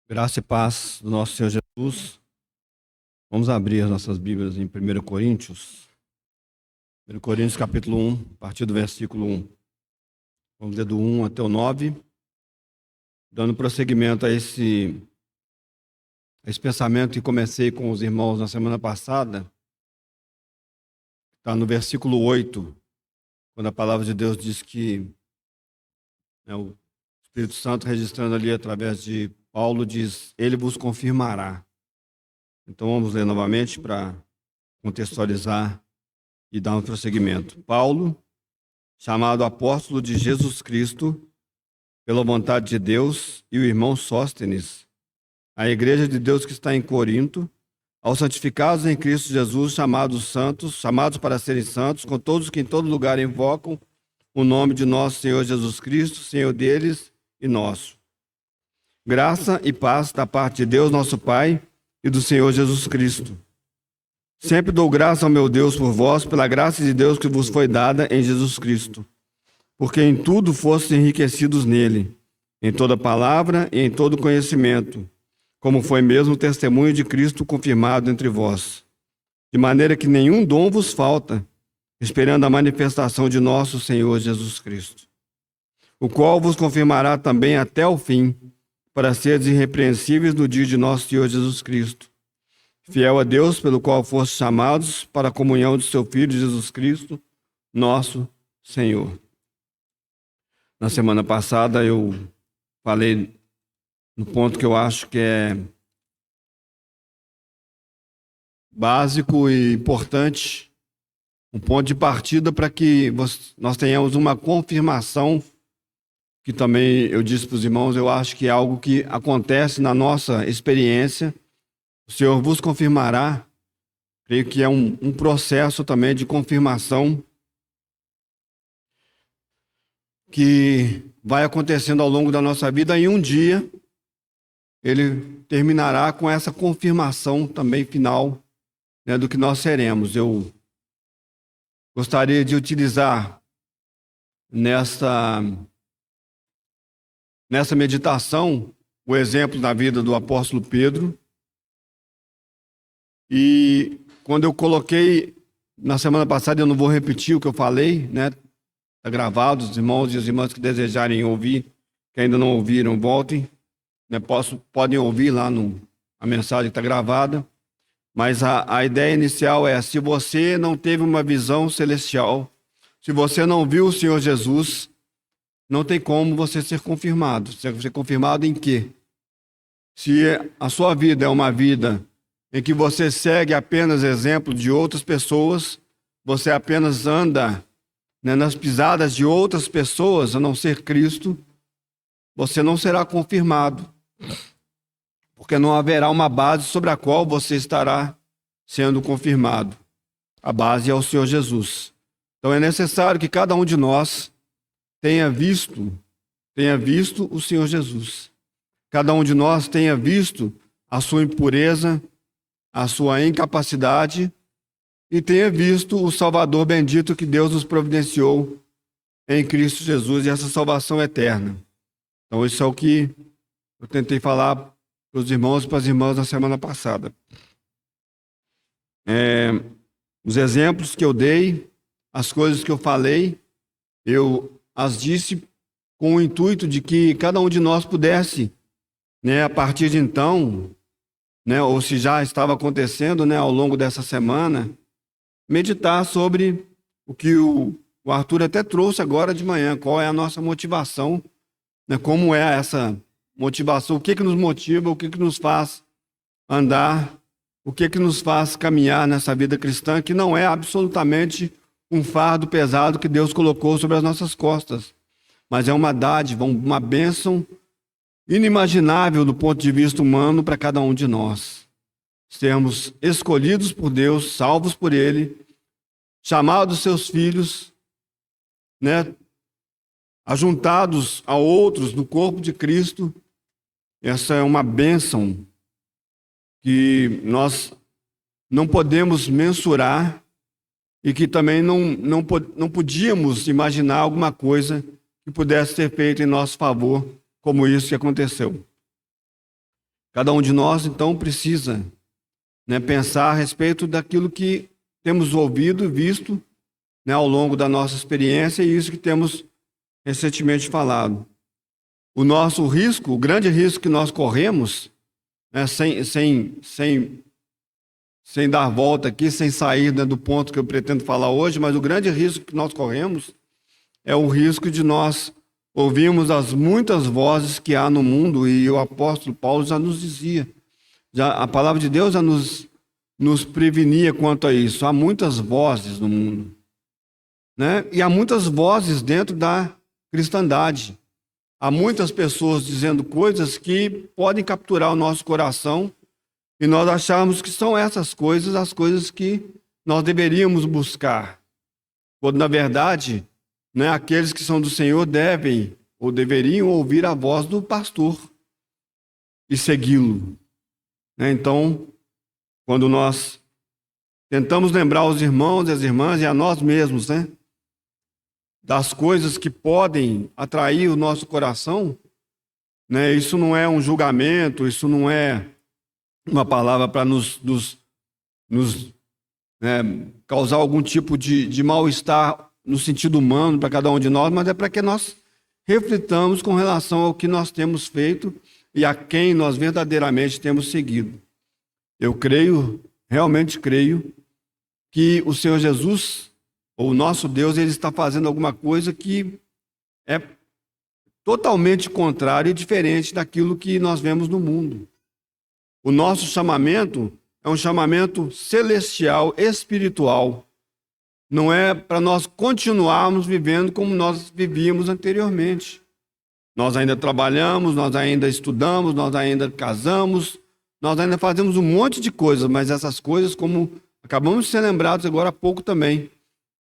Graça e paz do nosso Senhor Jesus. Vamos abrir as nossas Bíblias em 1 Coríntios. 1 Coríntios capítulo 1, a partir do versículo 1. Vamos ler do 1 até o 9, dando prosseguimento a esse pensamento que comecei com os irmãos na semana passada. Está no versículo 8, quando a palavra de Deus diz que o Espírito Santo, registrando ali através de Paulo, diz: Ele vos confirmará. Então vamos ler novamente para contextualizar e dar um prosseguimento. Paulo, chamado apóstolo de Jesus Cristo, pela vontade de Deus, e o irmão Sóstenes, a igreja de Deus que está em Corinto, aos santificados em Cristo Jesus, chamados santos, chamados para serem santos, com todos que em todo lugar invocam o nome de nosso Senhor Jesus Cristo, Senhor deles e nosso. Graça e paz da parte de Deus, nosso Pai, e do Senhor Jesus Cristo. Sempre dou graça ao meu Deus por vós, pela graça de Deus que vos foi dada em Jesus Cristo, porque em tudo fostes enriquecidos nele, em toda palavra e em todo conhecimento, como foi mesmo o testemunho de Cristo confirmado entre vós, de maneira que nenhum dom vos falta, esperando a manifestação de nosso Senhor Jesus Cristo, o qual vos confirmará também até o fim, para seres irrepreensíveis no dia de nosso Senhor Jesus Cristo, fiel a Deus, pelo qual fostes chamados para a comunhão de seu Filho Jesus Cristo, nosso Senhor. Na semana passada eu falei no ponto que eu acho que é básico e importante, um ponto de partida para que nós tenhamos uma confirmação, que também eu disse para os irmãos, eu acho que é algo que acontece na nossa experiência. O Senhor vos confirmará, creio que é um processo também de confirmação que vai acontecendo ao longo da nossa vida, e um dia ele terminará com essa confirmação também final, do que nós seremos. Eu gostaria de utilizar nessa meditação o exemplo da vida do apóstolo Pedro. E quando eu coloquei na semana passada, eu não vou repetir o que eu falei, está gravado, os irmãos e as irmãs que desejarem ouvir, que ainda não ouviram, voltem, podem ouvir lá a mensagem que está gravada. Mas a ideia inicial é: se você não teve uma visão celestial, se você não viu o Senhor Jesus, não tem como você ser confirmado. Ser confirmado em quê? Se a sua vida é uma vida em que você segue apenas exemplo de outras pessoas, você apenas anda nas pisadas de outras pessoas, a não ser Cristo, você não será confirmado, porque não haverá uma base sobre a qual você estará sendo confirmado. A base é o Senhor Jesus. Então é necessário que cada um de nós tenha visto o Senhor Jesus. Cada um de nós tenha visto a sua impureza, a sua incapacidade, e tenha visto o Salvador bendito que Deus nos providenciou em Cristo Jesus, e essa salvação eterna. Então isso é o que eu tentei falar para os irmãos e para as irmãs na semana passada. Os exemplos que eu dei, as coisas que eu falei, eu as disse com o intuito de que cada um de nós pudesse, a partir de então, ou se já estava acontecendo, ao longo dessa semana, meditar sobre o que o Arthur até trouxe agora de manhã, qual é a nossa motivação, como é essa motivação, o que nos motiva, o que nos faz andar, o que nos faz caminhar nessa vida cristã, que não é absolutamente um fardo pesado que Deus colocou sobre as nossas costas, mas é uma dádiva, uma bênção inimaginável do ponto de vista humano para cada um de nós. Sermos escolhidos por Deus, salvos por Ele, chamados seus filhos, ajuntados a outros no corpo de Cristo. Essa é uma bênção que nós não podemos mensurar e que também não podíamos imaginar alguma coisa que pudesse ser feita em nosso favor, como isso que aconteceu. Cada um de nós, então, precisa, né, pensar a respeito daquilo que temos ouvido e visto, né, ao longo da nossa experiência e isso que temos recentemente falado. O nosso risco, o grande risco que nós corremos, né, sem dar volta aqui, sem sair, né, do ponto que eu pretendo falar hoje, mas o grande risco que nós corremos é o risco de nós ouvirmos as muitas vozes que há no mundo, e o apóstolo Paulo já nos dizia, a palavra de Deus já nos prevenia quanto a isso. Há muitas vozes no mundo, né? E há muitas vozes dentro da cristandade. Há muitas pessoas dizendo coisas que podem capturar o nosso coração e nós achamos que são essas coisas as coisas que nós deveríamos buscar. Quando, na verdade, né, aqueles que são do Senhor devem ou deveriam ouvir a voz do pastor e segui-lo. Né? Então, quando nós tentamos lembrar os irmãos e as irmãs e a nós mesmos, né, das coisas que podem atrair o nosso coração, né, isso não é um julgamento, isso não é uma palavra para nos causar algum tipo de mal-estar no sentido humano para cada um de nós, mas é para que nós reflitamos com relação ao que nós temos feito e a quem nós verdadeiramente temos seguido. Eu creio, realmente creio, que o Senhor Jesus, ou o nosso Deus, ele está fazendo alguma coisa que é totalmente contrário e diferente daquilo que nós vemos no mundo. O nosso chamamento é um chamamento celestial, espiritual. Não é para nós continuarmos vivendo como nós vivíamos anteriormente. Nós ainda trabalhamos, nós ainda estudamos, nós ainda casamos, nós ainda fazemos um monte de coisas, mas essas coisas, como acabamos de ser lembrados agora há pouco também,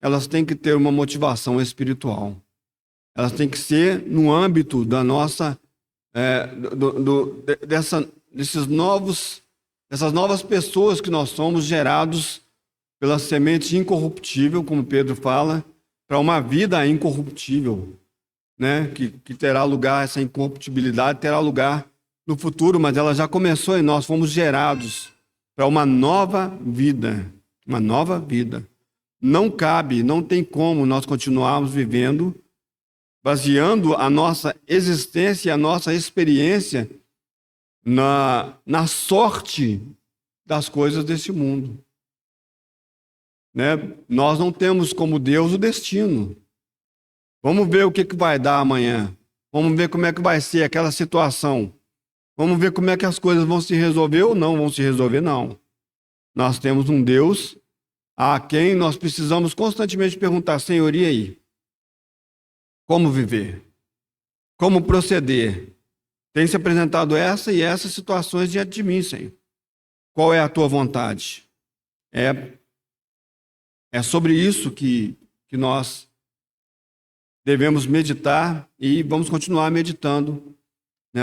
elas têm que ter uma motivação espiritual. Elas têm que ser no âmbito da nossa, dessas novas pessoas que nós somos, gerados pela semente incorruptível, como Pedro fala, para uma vida incorruptível, né? Que terá lugar, essa incorruptibilidade terá lugar no futuro, mas ela já começou e nós fomos gerados para uma nova vida. Uma nova vida. Não cabe, não tem como nós continuarmos vivendo baseando a nossa existência e a nossa experiência na sorte das coisas desse mundo. Né? Nós não temos como Deus o destino. Vamos ver o que vai dar amanhã. Vamos ver como é que vai ser aquela situação. Vamos ver como é que as coisas vão se resolver ou não vão se resolver, não. Nós temos um Deus a quem nós precisamos constantemente perguntar, Senhor, e aí? Como viver? Como proceder? Tem se apresentado essa e essas situações diante de mim, Senhor. Qual é a tua vontade? É sobre isso que nós devemos meditar e vamos continuar meditando, né,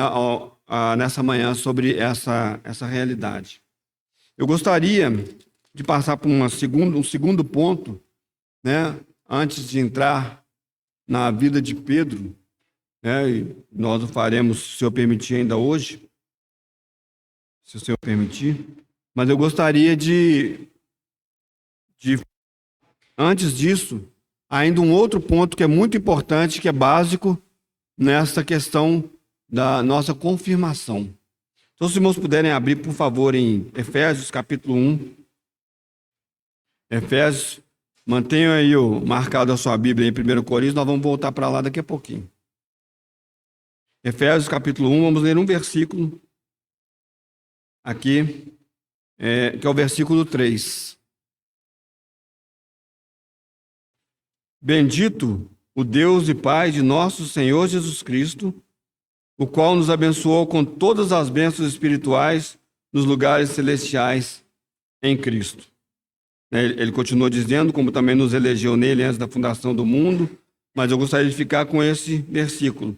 nessa manhã sobre essa realidade. Eu gostaria de passar por um segundo ponto, né, antes de entrar na vida de Pedro, né, e nós o faremos, se o Senhor permitir, ainda hoje, se o Senhor permitir, mas eu gostaria de antes disso, ainda um outro ponto que é muito importante, que é básico nessa questão da nossa confirmação. Então, se os irmãos puderem abrir, por favor, em Efésios, capítulo 1. Efésios, mantenham aí marcado a sua Bíblia em 1 Coríntios, nós vamos voltar para lá daqui a pouquinho. Efésios, capítulo 1, vamos ler um versículo aqui, que é o versículo 3. Bendito o Deus e Pai de nosso Senhor Jesus Cristo, o qual nos abençoou com todas as bênçãos espirituais nos lugares celestiais em Cristo. Ele continua dizendo, como também nos elegeu nele antes da fundação do mundo, mas eu gostaria de ficar com esse versículo.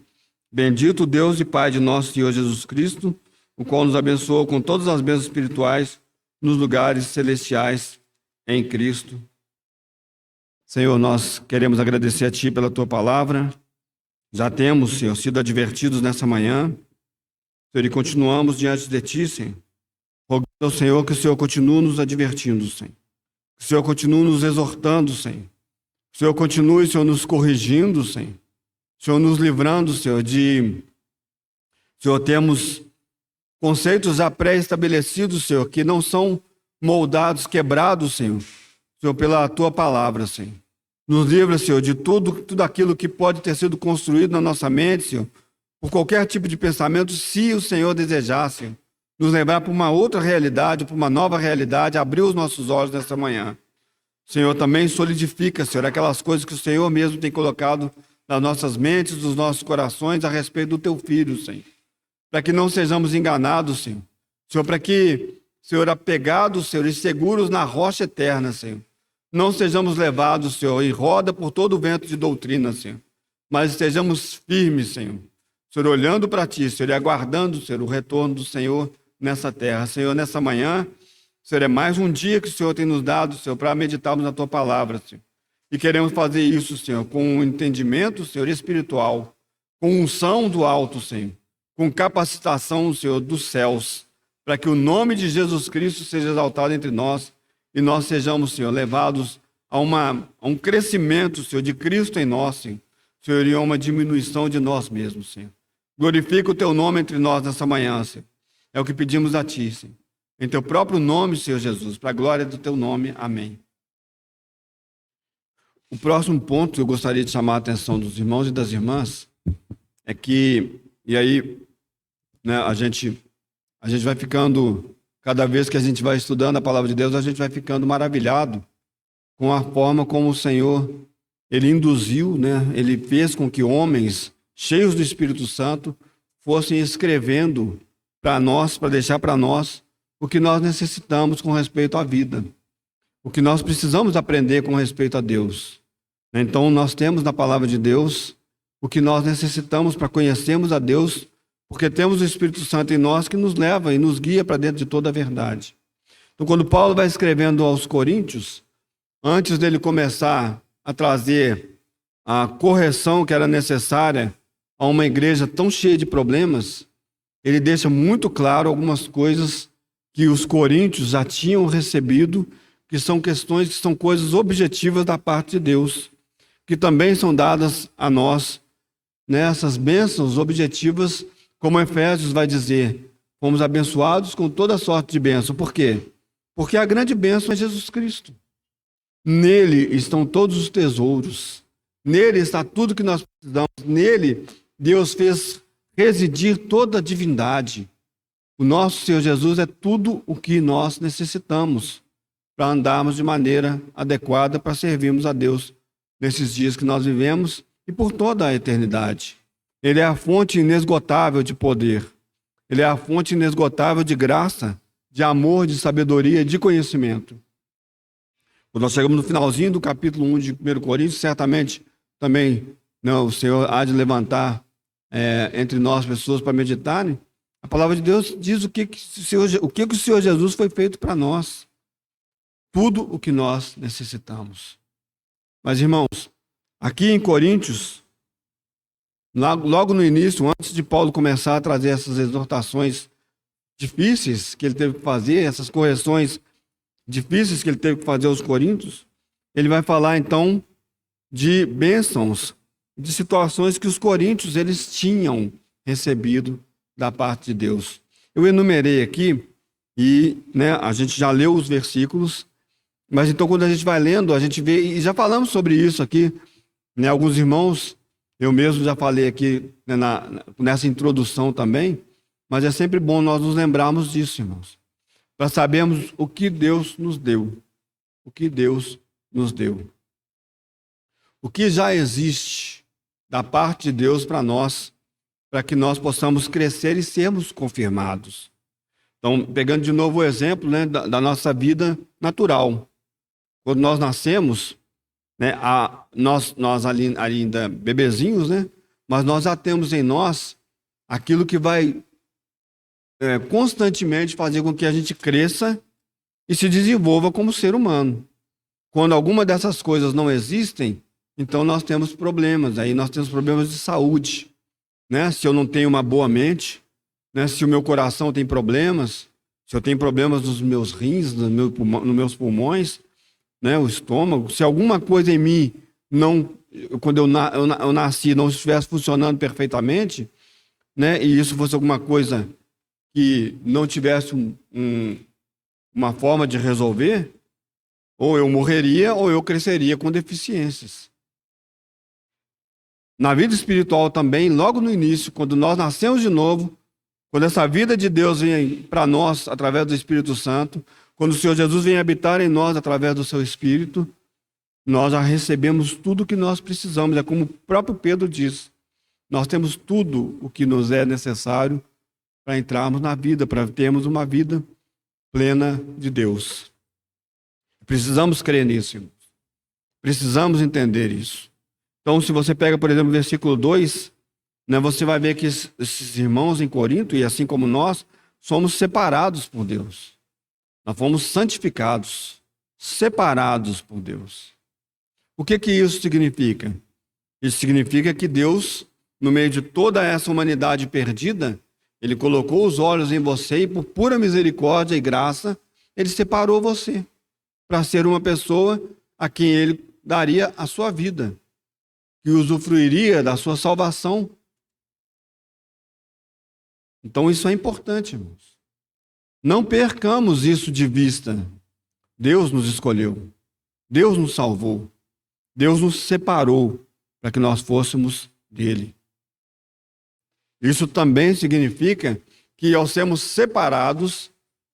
Bendito o Deus e Pai de nosso Senhor Jesus Cristo, o qual nos abençoou com todas as bênçãos espirituais nos lugares celestiais em Cristo. Senhor, nós queremos agradecer a Ti pela Tua palavra. Já temos, Senhor, sido advertidos nessa manhã. Senhor, e continuamos diante de Ti, Senhor, rogando ao Senhor que o Senhor continue nos advertindo, Senhor. Que o Senhor continue nos exortando, Senhor. Que o Senhor continue, Senhor, nos corrigindo, Senhor. O Senhor nos livrando, Senhor, Senhor, temos conceitos já pré-estabelecidos, Senhor, que não são moldados, quebrados, Senhor, pela Tua palavra, Senhor. Nos livra, Senhor, de tudo aquilo que pode ter sido construído na nossa mente, Senhor, por qualquer tipo de pensamento, se o Senhor desejar, Senhor, nos lembrar para uma outra realidade, para uma nova realidade, abrir os nossos olhos nessa manhã. Senhor, também solidifica, Senhor, aquelas coisas que o Senhor mesmo tem colocado nas nossas mentes, nos nossos corações, a respeito do Teu Filho, Senhor. Para que não sejamos enganados, Senhor. Senhor, para que, Senhor, apegados, Senhor, e seguros na rocha eterna, Senhor, não sejamos levados, Senhor, em roda por todo o vento de doutrina, Senhor, mas estejamos firmes, Senhor. Senhor, olhando para Ti, Senhor, e aguardando, Senhor, o retorno do Senhor nessa terra. Senhor, nessa manhã, Senhor, é mais um dia que o Senhor tem nos dado, Senhor, para meditarmos na Tua palavra, Senhor. E queremos fazer isso, Senhor, com um entendimento, Senhor, espiritual, com unção do alto, Senhor, com capacitação, Senhor, dos céus, para que o nome de Jesus Cristo seja exaltado entre nós e nós sejamos, Senhor, levados a um crescimento, Senhor, de Cristo em nós, Senhor, e a uma diminuição de nós mesmos, Senhor. Glorifica o Teu nome entre nós nessa manhã, Senhor. É o que pedimos a Ti, Senhor. Em Teu próprio nome, Senhor Jesus, para a glória do Teu nome. Amém. O próximo ponto que eu gostaria de chamar a atenção dos irmãos e das irmãs é que, e aí, né, a gente vai ficando, cada vez que a gente vai estudando a palavra de Deus, a gente vai ficando maravilhado com a forma como o Senhor, Ele induziu, né, Ele fez com que homens cheios do Espírito Santo fossem escrevendo para nós, para deixar para nós o que nós necessitamos com respeito à vida, o que nós precisamos aprender com respeito a Deus. Então, nós temos na palavra de Deus o que nós necessitamos para conhecermos a Deus, porque temos o Espírito Santo em nós que nos leva e nos guia para dentro de toda a verdade. Então, quando Paulo vai escrevendo aos Coríntios, antes dele começar a trazer a correção que era necessária a uma igreja tão cheia de problemas, ele deixa muito claro algumas coisas que os coríntios já tinham recebido, que são questões, que são coisas objetivas da parte de Deus, que também são dadas a nós, nessas bênçãos objetivas, como Efésios vai dizer, fomos abençoados com toda sorte de bênção. Por quê? Porque a grande bênção é Jesus Cristo. Nele estão todos os tesouros, nele está tudo que nós precisamos, nele Deus fez residir toda a divindade. O nosso Senhor Jesus é tudo o que nós necessitamos para andarmos de maneira adequada, para servirmos a Deus nesses dias que nós vivemos e por toda a eternidade. Ele é a fonte inesgotável de poder. Ele é a fonte inesgotável de graça, de amor, de sabedoria e de conhecimento. Quando nós chegamos no finalzinho do capítulo 1 de 1 Coríntios, certamente também o Senhor há de levantar entre nós pessoas para meditarem. A palavra de Deus diz o que o Senhor Jesus foi feito para nós. Tudo o que nós necessitamos. Mas, irmãos, aqui em Coríntios, logo no início, antes de Paulo começar a trazer essas exortações difíceis que ele teve que fazer, essas correções difíceis que ele teve que fazer aos coríntios, ele vai falar então de bênçãos, de situações que os coríntios eles tinham recebido da parte de Deus. Eu enumerei aqui e a gente já leu os versículos, mas então quando a gente vai lendo, a gente vê, e já falamos sobre isso aqui, alguns irmãos, eu mesmo já falei aqui nessa introdução também, mas é sempre bom nós nos lembrarmos disso, irmãos, para sabermos o que Deus nos deu, o que Deus nos deu. O que já existe da parte de Deus para nós, para que nós possamos crescer e sermos confirmados. Então, pegando de novo o exemplo da nossa vida natural. Quando nós nascemos, nós ali ainda bebezinhos, mas nós já temos em nós aquilo que vai constantemente fazer com que a gente cresça e se desenvolva como ser humano. Quando alguma dessas coisas não existem, então nós temos problemas, aí nós temos problemas de saúde. Se eu não tenho uma boa mente, né? Se o meu coração tem problemas, se eu tenho problemas nos meus rins, nos meus pulmões, né? O estômago, se alguma coisa em mim não, quando eu nasci, não estivesse funcionando perfeitamente, né? E isso fosse alguma coisa que não tivesse uma forma de resolver, ou eu morreria ou eu cresceria com deficiências. Na vida espiritual também, logo no início, quando nós nascemos de novo, quando essa vida de Deus vem para nós através do Espírito Santo, quando o Senhor Jesus vem habitar em nós através do seu Espírito, nós já recebemos tudo o que nós precisamos. É como o próprio Pedro diz, nós temos tudo o que nos é necessário para entrarmos na vida, para termos uma vida plena de Deus. Precisamos crer nisso, irmãos. Precisamos entender isso. Então, se você pega, por exemplo, o versículo 2, né, você vai ver que esses irmãos em Corinto, e assim como nós, somos separados por Deus. Nós fomos santificados, separados por Deus. O que isso significa? Isso significa que Deus, no meio de toda essa humanidade perdida, Ele colocou os olhos em você e, por pura misericórdia e graça, Ele separou você para ser uma pessoa a quem Ele daria a sua vida, que usufruiria da sua salvação. Então isso é importante, irmãos. Não percamos isso de vista. Deus nos escolheu. Deus nos salvou. Deus nos separou para que nós fôssemos dele. Isso também significa que, ao sermos separados,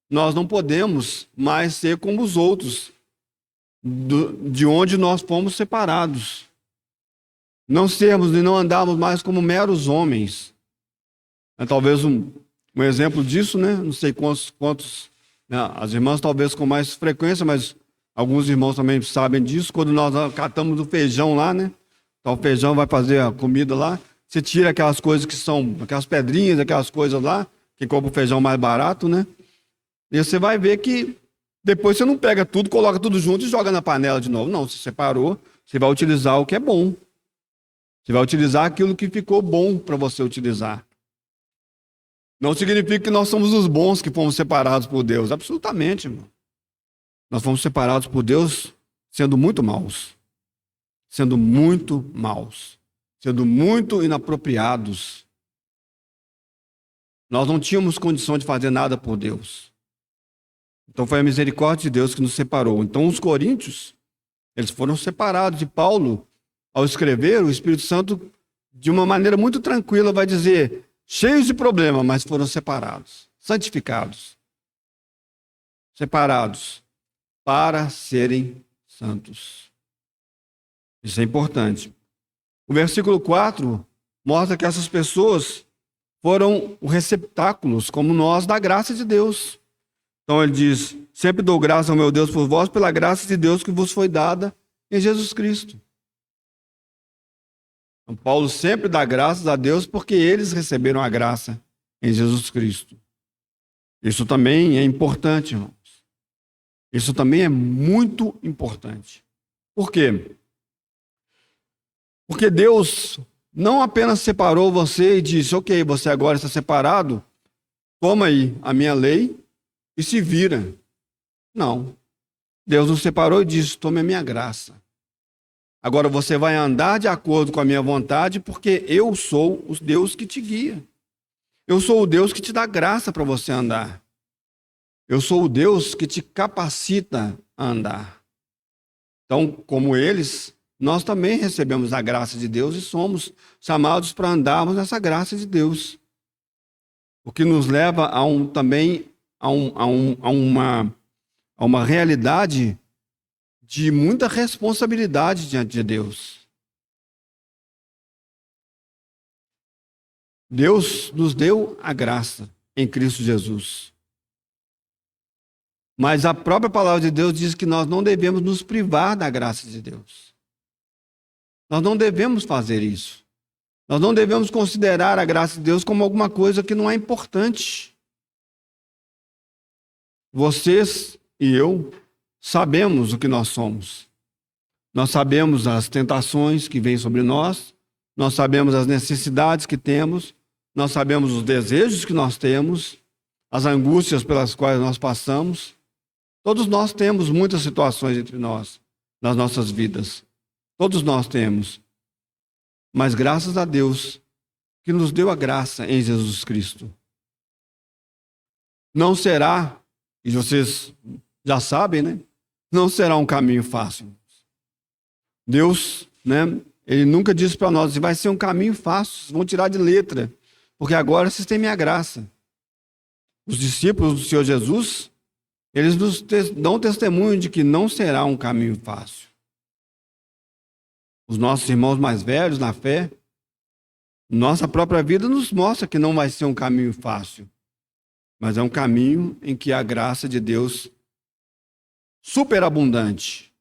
nós não podemos mais ser como os outros, de onde nós fomos separados. Não sermos e não andarmos mais como meros homens. Talvez um exemplo disso, né? Não sei quantos né? As irmãs talvez com mais frequência, mas alguns irmãos também sabem disso. Quando nós catamos o feijão lá, né? Então o feijão vai fazer a comida lá. Você tira aquelas coisas que são, aquelas pedrinhas, aquelas coisas lá, que compra o feijão mais barato, né? E você vai ver que depois você não pega tudo, coloca tudo junto e joga na panela de novo. Não, você separou, você vai utilizar o que é bom. Você vai utilizar aquilo que ficou bom para você utilizar. Não significa que nós somos os bons que fomos separados por Deus. Absolutamente, irmão. Nós fomos separados por Deus sendo muito maus. Sendo muito maus. Sendo muito inapropriados. Nós não tínhamos condição de fazer nada por Deus. Então foi a misericórdia de Deus que nos separou. Então os coríntios, eles foram separados. E Paulo, ao escrever, o Espírito Santo, de uma maneira muito tranquila, vai dizer, cheios de problema, mas foram separados, santificados, separados para serem santos. Isso é importante. O versículo 4 mostra que essas pessoas foram receptáculos, como nós, da graça de Deus. Então ele diz, sempre dou graça ao meu Deus por vós, pela graça de Deus que vos foi dada em Jesus Cristo. Então, Paulo sempre dá graças a Deus porque eles receberam a graça em Jesus Cristo. Isso também é importante, irmãos. Isso também é muito importante. Por quê? Porque Deus não apenas separou você e disse, ok, você agora está separado, toma aí a minha lei e se vira. Não. Deus nos separou e disse, tome a minha graça. Agora você vai andar de acordo com a minha vontade, porque eu sou o Deus que te guia. Eu sou o Deus que te dá graça para você andar. Eu sou o Deus que te capacita a andar. Então, como eles, nós também recebemos a graça de Deus e somos chamados para andarmos nessa graça de Deus. O que nos leva também a uma realidade de muita responsabilidade diante de Deus. Deus nos deu a graça em Cristo Jesus. Mas a própria palavra de Deus diz que nós não devemos nos privar da graça de Deus. Nós não devemos fazer isso. Nós não devemos considerar a graça de Deus como alguma coisa que não é importante. Vocês e eu sabemos o que nós somos. Nós sabemos as tentações que vêm sobre nós, nós sabemos as necessidades que temos, nós sabemos os desejos que nós temos, as angústias pelas quais nós passamos. Todos nós temos muitas situações entre nós, nas nossas vidas. Todos nós temos. Mas graças a Deus, que nos deu a graça em Jesus Cristo. Não será, e vocês já sabem, né? Não será um caminho fácil. Deus, né? Ele nunca disse para nós, vai ser um caminho fácil, vocês vão tirar de letra, porque agora vocês têm minha graça. Os discípulos do Senhor Jesus, eles nos dão testemunho de que não será um caminho fácil. Os nossos irmãos mais velhos na fé, nossa própria vida nos mostra que não vai ser um caminho fácil, mas é um caminho em que a graça de Deus superabundante,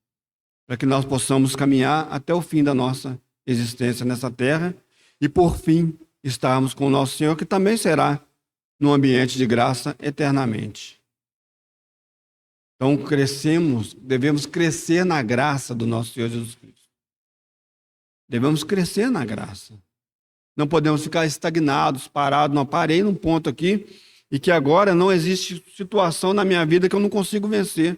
para que nós possamos caminhar até o fim da nossa existência nessa terra e, por fim, estarmos com o nosso Senhor, que também será num ambiente de graça eternamente. Então, devemos crescer na graça do nosso Senhor Jesus Cristo. Devemos crescer na graça. Não podemos ficar estagnados, parados. Não, parei num ponto aqui e que agora não existe situação na minha vida que eu não consigo vencer.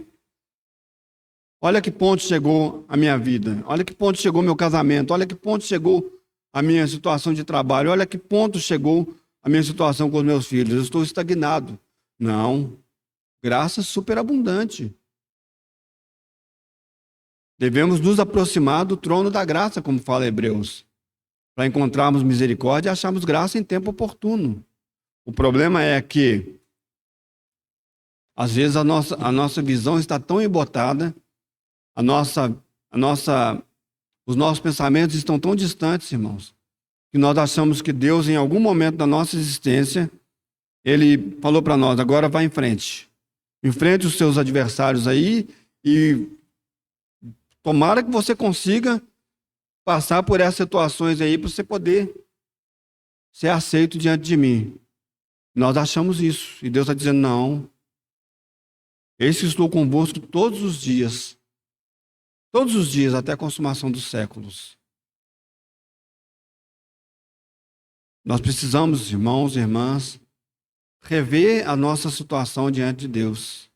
Olha que ponto chegou a minha vida. Olha que ponto chegou meu casamento. Olha que ponto chegou a minha situação de trabalho. Olha que ponto chegou a minha situação com os meus filhos. Eu estou estagnado. Não. Graça superabundante. Devemos nos aproximar do trono da graça, como fala Hebreus, para encontrarmos misericórdia e acharmos graça em tempo oportuno. O problema é que, às vezes, a nossa visão está tão embotada, os nossos pensamentos estão tão distantes, irmãos, que nós achamos que Deus, em algum momento da nossa existência, Ele falou para nós, agora vá em frente. Enfrente os seus adversários aí e tomara que você consiga passar por essas situações aí para você poder ser aceito diante de mim. Nós achamos isso. E Deus está dizendo, não. Eis que estou convosco todos os dias até a consumação dos séculos. Nós precisamos, irmãos e irmãs, rever a nossa situação diante de Deus.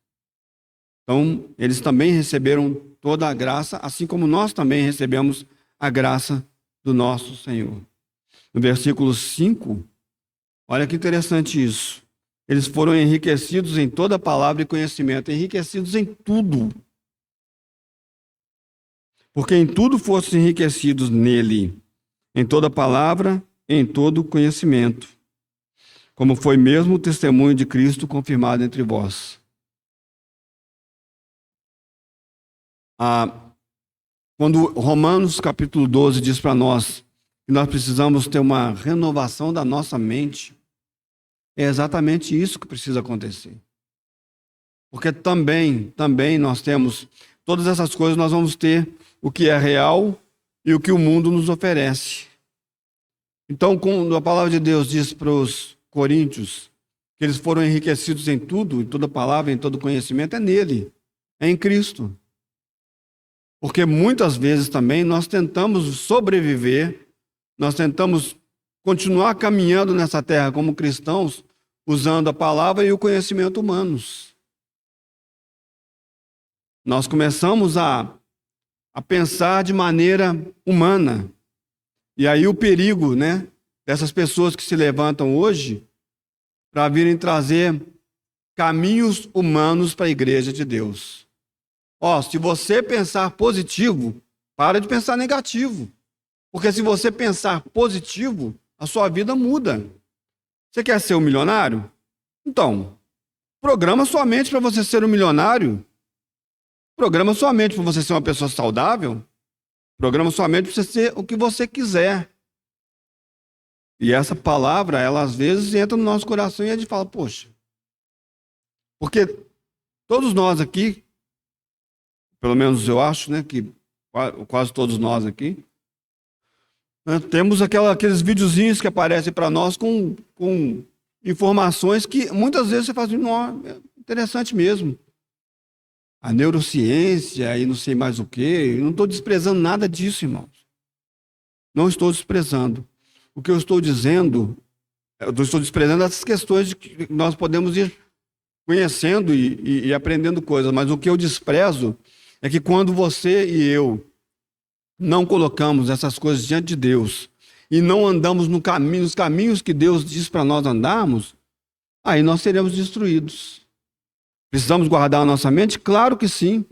Então, eles também receberam toda a graça, assim como nós também recebemos a graça do nosso Senhor. No versículo 5, olha que interessante isso. Eles foram enriquecidos em toda palavra e conhecimento, enriquecidos em tudo. Porque em tudo fossem enriquecidos nele, em toda palavra, em todo conhecimento, como foi mesmo o testemunho de Cristo confirmado entre vós. Quando Romanos capítulo 12 diz para nós que nós precisamos ter uma renovação da nossa mente, é exatamente isso que precisa acontecer. Porque também nós temos todas essas coisas, nós vamos ter o que é real e o que o mundo nos oferece. Então, quando a palavra de Deus diz para os coríntios que eles foram enriquecidos em tudo, em toda palavra, em todo conhecimento, é nele, é em Cristo. Porque muitas vezes também nós tentamos sobreviver, nós tentamos continuar caminhando nessa terra como cristãos, usando a palavra e o conhecimento humanos. Nós começamos a pensar de maneira humana. E aí o perigo, né, dessas pessoas que se levantam hoje para virem trazer caminhos humanos para a igreja de Deus. Se você pensar positivo, para de pensar negativo. Porque se você pensar positivo, a sua vida muda. Você quer ser um milionário? Então, programa sua mente para você ser um milionário. Programa sua mente para você ser uma pessoa saudável. Programa sua mente para você ser o que você quiser. E essa palavra, ela às vezes entra no nosso coração e a gente fala, poxa. Porque todos nós aqui, pelo menos eu acho, né, que quase todos nós aqui, né, temos aqueles videozinhos que aparecem para nós com informações que muitas vezes você fala assim, é interessante mesmo. A neurociência e não sei mais o quê. Eu não estou desprezando nada disso, irmãos. Não estou desprezando. O que eu estou dizendo Eu estou desprezando essas questões de que nós podemos ir conhecendo e aprendendo coisas, mas o que eu desprezo é que quando você e eu não colocamos essas coisas diante de Deus e não andamos no caminho, nos caminhos que Deus diz para nós andarmos, aí nós seremos destruídos. Precisamos guardar a nossa mente? Claro que sim.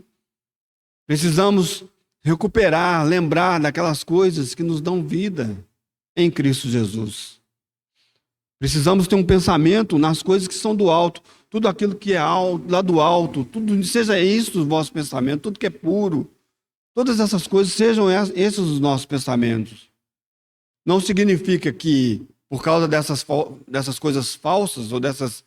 Precisamos recuperar, lembrar daquelas coisas que nos dão vida em Cristo Jesus. Precisamos ter um pensamento nas coisas que são do alto, tudo aquilo que é alto, lá do alto, tudo, seja isso o vosso pensamento, tudo que é puro, todas essas coisas sejam esses os nossos pensamentos. Não significa que, por causa dessas coisas falsas ou dessas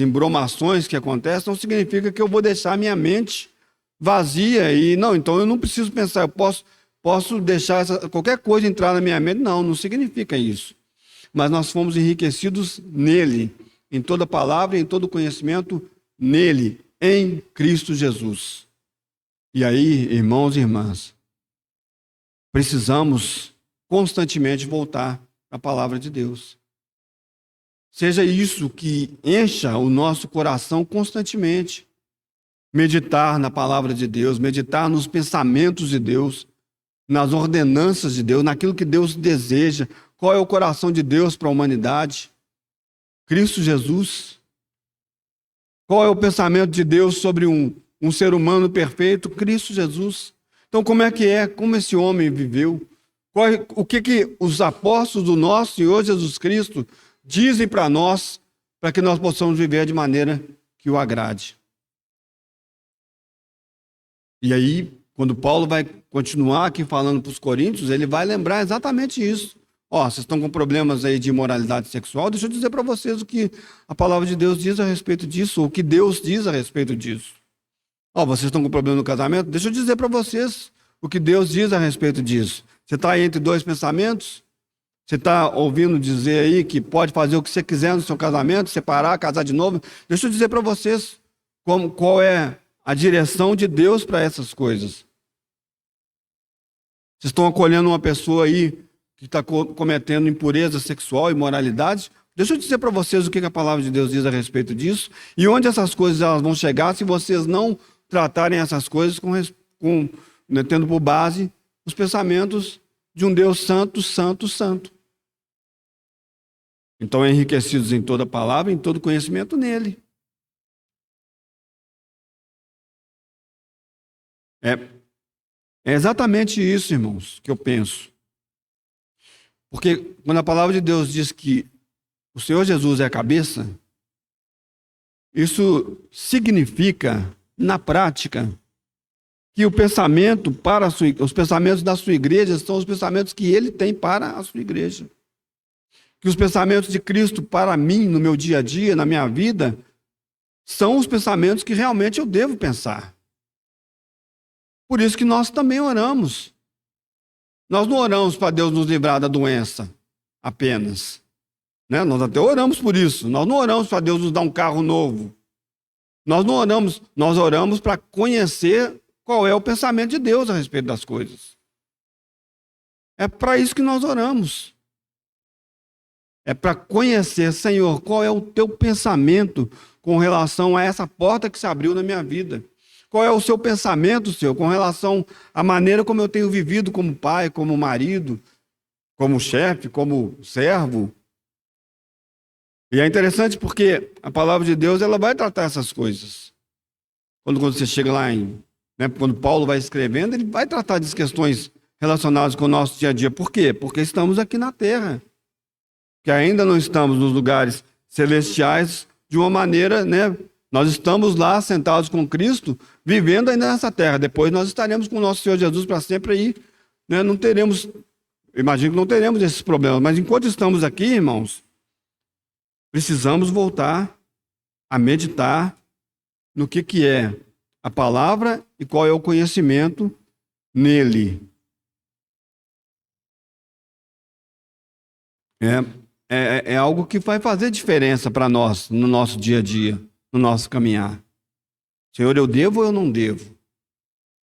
embromações que acontecem, não significa que eu vou deixar minha mente vazia e, não, então eu não preciso pensar, eu posso deixar qualquer coisa entrar na minha mente. Não, não significa isso. Mas nós fomos enriquecidos nele, em toda palavra e em todo conhecimento nele, em Cristo Jesus. E aí, irmãos e irmãs, precisamos constantemente voltar à palavra de Deus. Seja isso que encha o nosso coração constantemente. Meditar na palavra de Deus, meditar nos pensamentos de Deus, nas ordenanças de Deus, naquilo que Deus deseja. Qual é o coração de Deus para a humanidade? Cristo Jesus. Qual é o pensamento de Deus sobre um ser humano perfeito? Cristo Jesus. Então, como esse homem viveu? O que os apóstolos do nosso Senhor Jesus Cristo dizem para nós, para que nós possamos viver de maneira que o agrade? E aí, quando Paulo vai continuar aqui falando para os coríntios, ele vai lembrar exatamente isso. Vocês estão com problemas aí de imoralidade sexual, deixa eu dizer para vocês o que a palavra de Deus diz a respeito disso, ou o que Deus diz a respeito disso. Vocês estão com problema no casamento, deixa eu dizer para vocês o que Deus diz a respeito disso. Você está aí entre dois pensamentos? Você está ouvindo dizer aí que pode fazer o que você quiser no seu casamento, separar, casar de novo? Deixa eu dizer para vocês qual é a direção de Deus para essas coisas. Vocês estão acolhendo uma pessoa aí que está cometendo impureza sexual, imoralidade? Deixa eu dizer para vocês o que a palavra de Deus diz a respeito disso e onde essas coisas elas vão chegar se vocês não tratarem essas coisas tendo por base os pensamentos de um Deus santo, santo, santo. Então, enriquecidos em toda palavra, em todo conhecimento nele. É exatamente isso, irmãos, que eu penso. Porque quando a palavra de Deus diz que o Senhor Jesus é a cabeça, isso significa, na prática, que os pensamentos da sua igreja são os pensamentos que ele tem para a sua igreja. Que os pensamentos de Cristo para mim, no meu dia a dia, na minha vida, são os pensamentos que realmente eu devo pensar. Por isso que nós também oramos. Nós não oramos para Deus nos livrar da doença apenas. Nós até oramos por isso. Nós não oramos para Deus nos dar um carro novo. Nós não oramos, nós oramos para conhecer qual é o pensamento de Deus a respeito das coisas. É para isso que nós oramos. É para conhecer, Senhor, qual é o teu pensamento com relação a essa porta que se abriu na minha vida. Qual é o seu pensamento, Senhor, com relação à maneira como eu tenho vivido como pai, como marido, como chefe, como servo? E é interessante porque a palavra de Deus ela vai tratar essas coisas. Quando você chega lá quando Paulo vai escrevendo, ele vai tratar de questões relacionadas com o nosso dia a dia. Por quê? Porque estamos aqui na terra. Que ainda não estamos nos lugares celestiais de uma maneira, Nós estamos lá sentados com Cristo, vivendo ainda nessa terra. Depois nós estaremos com o nosso Senhor Jesus para sempre aí. Não teremos, imagino que não teremos esses problemas. Mas enquanto estamos aqui, irmãos, precisamos voltar a meditar no que é a palavra e qual é o conhecimento nele. É algo que vai fazer diferença para nós no nosso dia a dia, no nosso caminhar. Senhor, eu devo ou eu não devo?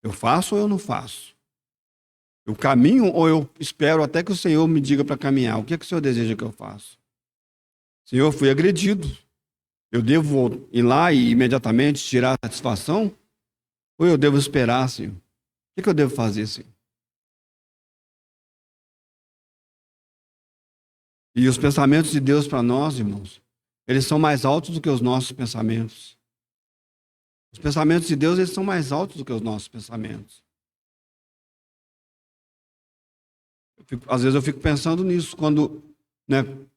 Eu faço ou eu não faço? Eu caminho ou eu espero até que o Senhor me diga para caminhar? O que é que o Senhor deseja que eu faça? Senhor, fui agredido. Eu devo ir lá e imediatamente tirar a satisfação? Ou eu devo esperar, Senhor? O que eu devo fazer, Senhor? E os pensamentos de Deus para nós, irmãos, eles são mais altos do que os nossos pensamentos. Os pensamentos de Deus, eles são mais altos do que os nossos pensamentos. Às vezes eu fico pensando nisso, quando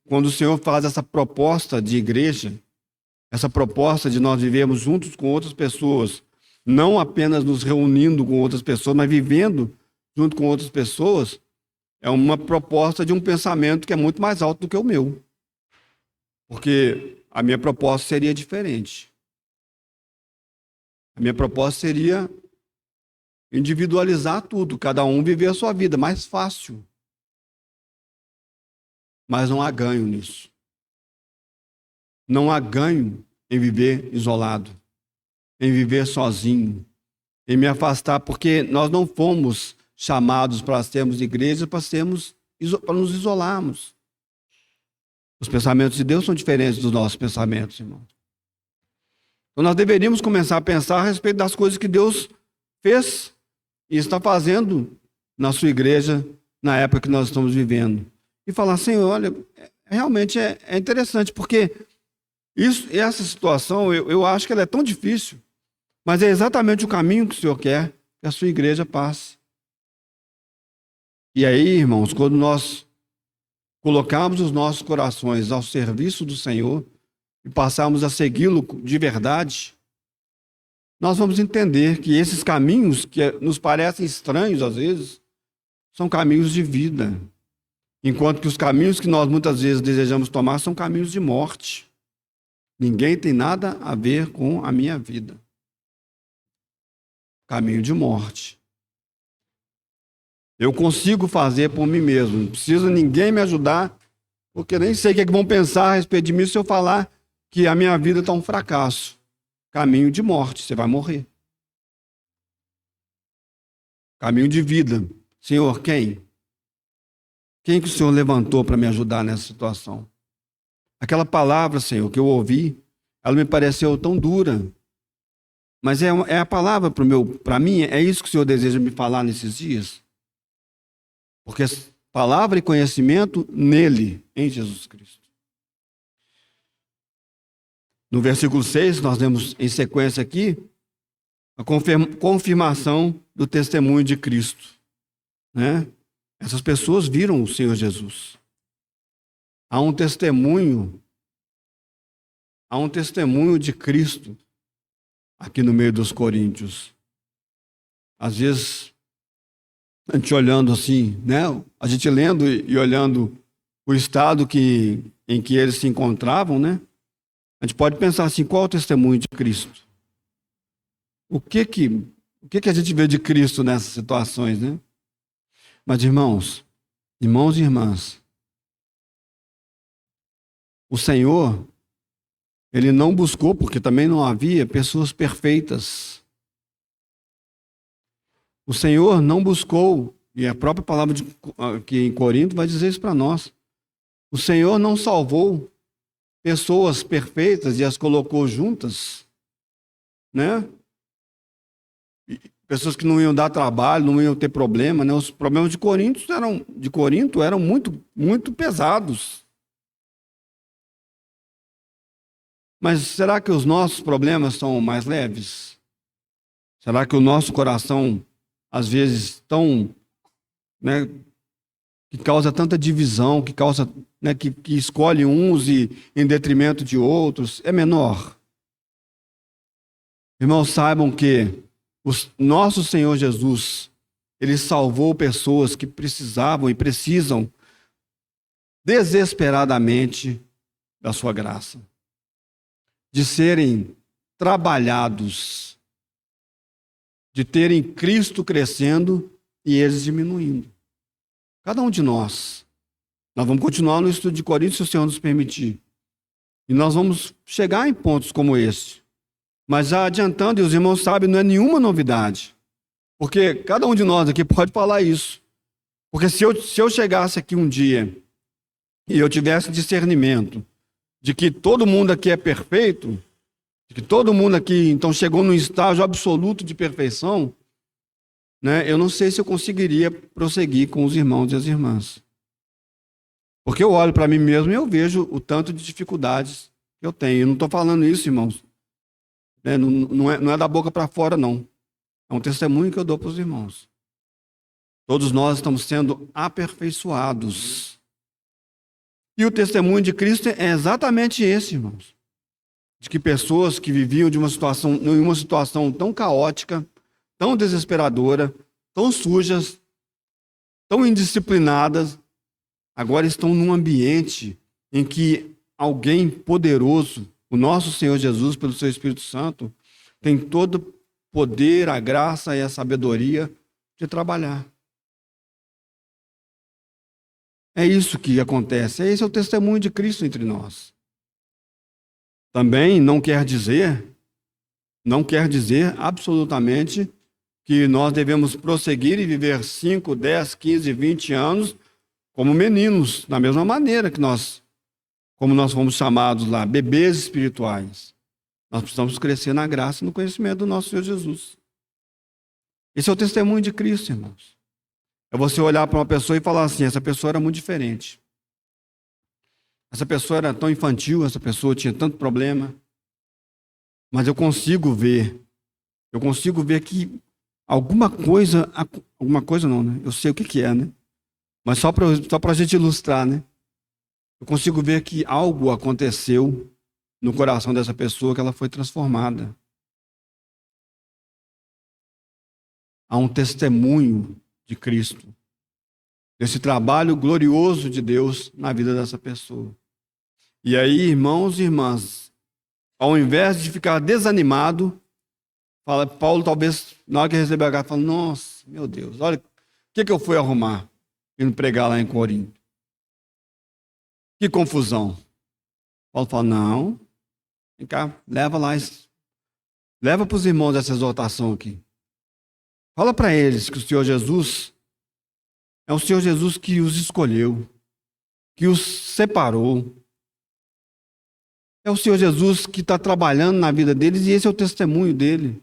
o Senhor faz essa proposta de igreja, essa proposta de nós vivermos juntos com outras pessoas, não apenas nos reunindo com outras pessoas, mas vivendo junto com outras pessoas, é uma proposta de um pensamento que é muito mais alto do que o meu. Porque a minha proposta seria diferente. A minha proposta seria individualizar tudo, cada um viver a sua vida, mais fácil. Mas não há ganho nisso. Não há ganho em viver isolado, em viver sozinho, em me afastar, porque nós não fomos chamados para sermos igreja, para nos isolarmos. Os pensamentos de Deus são diferentes dos nossos pensamentos, irmão. Então nós deveríamos começar a pensar a respeito das coisas que Deus fez e está fazendo na sua igreja na época que nós estamos vivendo. E falar, Senhor, olha, realmente é interessante, porque essa situação, eu acho que ela é tão difícil, mas é exatamente o caminho que o Senhor quer que a sua igreja passe. E aí, irmãos, quando nós colocarmos os nossos corações ao serviço do Senhor e passarmos a segui-lo de verdade, nós vamos entender que esses caminhos que nos parecem estranhos às vezes, são caminhos de vida. Enquanto que os caminhos que nós muitas vezes desejamos tomar são caminhos de morte. Ninguém tem nada a ver com a minha vida. Caminho de morte. Eu consigo fazer por mim mesmo. Não precisa ninguém me ajudar, porque nem sei o que é que vão pensar a respeito de mim se eu falar que a minha vida está um fracasso. Caminho de morte, você vai morrer. Caminho de vida. Senhor, quem? Quem que o Senhor levantou para me ajudar nessa situação? Aquela palavra, Senhor, que eu ouvi, ela me pareceu tão dura. Mas é a palavra para mim, é isso que o Senhor deseja me falar nesses dias? Porque palavra e conhecimento nele, em Jesus Cristo. No versículo 6, nós vemos em sequência aqui, a confirmação do testemunho de Cristo. Né? Essas pessoas viram o Senhor Jesus. Há um testemunho de Cristo aqui no meio dos coríntios. Às vezes, a gente olhando assim, né? A gente lendo e olhando o estado em que eles se encontravam, né? A gente pode pensar assim, qual é o testemunho de Cristo? O que a gente vê de Cristo nessas situações, né? Mas, irmãos e irmãs, o Senhor, Ele não buscou, porque também não havia pessoas perfeitas. O Senhor não buscou, e a própria palavra que em Corinto vai dizer isso para nós. O Senhor não salvou pessoas perfeitas e as colocou juntas, né? Pessoas que não iam dar trabalho, não iam ter problema, né? Os problemas de Corinto eram muito, muito pesados. Mas será que os nossos problemas são mais leves? Será que o nosso coração, às vezes, né, que causa tanta divisão, que causa, né, que escolhe uns em detrimento de outros, é menor? Irmãos, saibam que o nosso Senhor Jesus, Ele salvou pessoas que precisavam e precisam desesperadamente da sua graça, de serem trabalhados, de terem Cristo crescendo e eles diminuindo. Cada um de nós. Nós vamos continuar no estudo de Coríntios, se o Senhor nos permitir. E nós vamos chegar em pontos como esse. Mas já adiantando, e os irmãos sabem, não é nenhuma novidade. Porque cada um de nós aqui pode falar isso. Porque se eu chegasse aqui um dia e eu tivesse discernimento de que todo mundo aqui é perfeito, de que todo mundo aqui então chegou num estágio absoluto de perfeição, né? Eu não sei se eu conseguiria prosseguir com os irmãos e as irmãs. Porque eu olho para mim mesmo e eu vejo o tanto de dificuldades que eu tenho. Eu não estou falando isso, irmãos. Né? Não é da boca para fora, não. É um testemunho que eu dou para os irmãos. Todos nós estamos sendo aperfeiçoados. E o testemunho de Cristo é exatamente esse, irmãos. De que pessoas que viviam em uma situação tão caótica, tão desesperadora, tão sujas, tão indisciplinadas, agora estão num ambiente em que alguém poderoso, o nosso Senhor Jesus, pelo seu Espírito Santo, tem todo o poder, a graça e a sabedoria de trabalhar. É isso que acontece. Esse é o testemunho de Cristo entre nós. Também não quer dizer absolutamente que nós devemos prosseguir e viver 5, 10, 15, 20 anos como meninos, da mesma maneira que como nós fomos chamados lá, bebês espirituais. Nós precisamos crescer na graça e no conhecimento do nosso Senhor Jesus. Esse é o testemunho de Cristo, irmãos. É você olhar para uma pessoa e falar assim, essa pessoa era muito diferente. Essa pessoa era tão infantil, essa pessoa tinha tanto problema. Mas eu consigo ver que alguma coisa não, né? Eu sei o que é, né? Mas só para a gente ilustrar, né? Eu consigo ver que algo aconteceu no coração dessa pessoa, que ela foi transformada. Há um testemunho de Cristo, desse trabalho glorioso de Deus na vida dessa pessoa. E aí, irmãos e irmãs, ao invés de ficar desanimado, Paulo talvez, na hora que recebeu a carta, fala, nossa, meu Deus, olha, o que eu fui arrumar indo pregar lá em Corinto? Que confusão. Paulo fala, não, vem cá, leva para os irmãos essa exortação aqui. Fala para eles que o Senhor Jesus é o Senhor Jesus que os escolheu, que os separou. É o Senhor Jesus que está trabalhando na vida deles e esse é o testemunho dele.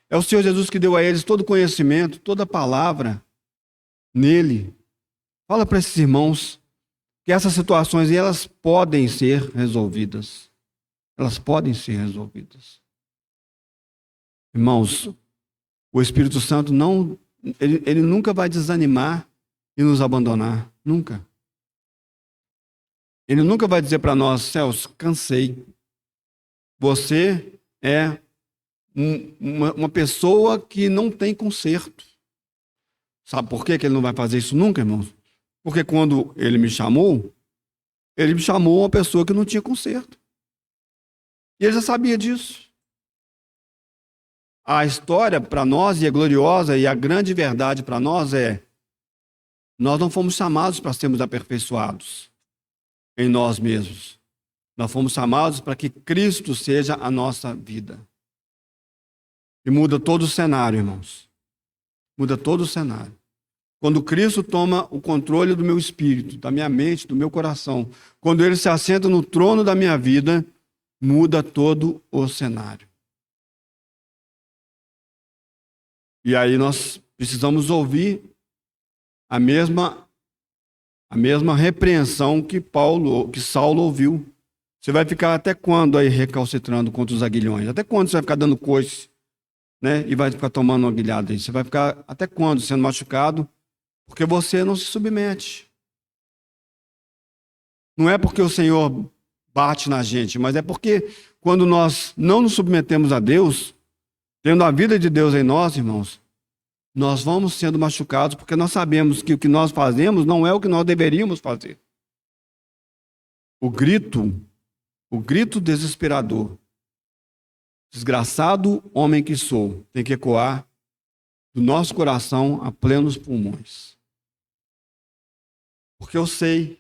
É o Senhor Jesus que deu a eles todo o conhecimento, toda a palavra nele. Fala para esses irmãos que essas situações elas podem ser resolvidas. Elas podem ser resolvidas. Irmãos, o Espírito Santo ele nunca vai desanimar e nos abandonar. Nunca. Ele nunca vai dizer para nós, Celso, cansei. Você é uma pessoa que não tem conserto. Sabe por que ele não vai fazer isso nunca, irmãos? Porque quando ele me chamou uma pessoa que não tinha conserto. E ele já sabia disso. A história para nós, e é gloriosa, e a grande verdade para nós é: nós não fomos chamados para sermos aperfeiçoados em nós mesmos. Nós fomos chamados para que Cristo seja a nossa vida. E muda todo o cenário, irmãos. Muda todo o cenário. Quando Cristo toma o controle do meu espírito, da minha mente, do meu coração, quando ele se assenta no trono da minha vida, muda todo o cenário. E aí nós precisamos ouvir a mesma repreensão que Saulo ouviu. Você vai ficar até quando aí recalcitrando contra os aguilhões? Até quando você vai ficar dando coice, né? E vai ficar tomando uma aguilhada aí? Você vai ficar até quando sendo machucado? Porque você não se submete. Não é porque o Senhor bate na gente, mas é porque quando nós não nos submetemos a Deus, tendo a vida de Deus em nós, irmãos, nós vamos sendo machucados porque nós sabemos que o que nós fazemos não é o que nós deveríamos fazer. O grito desesperador, desgraçado homem que sou, tem que ecoar do nosso coração a plenos pulmões. Porque eu sei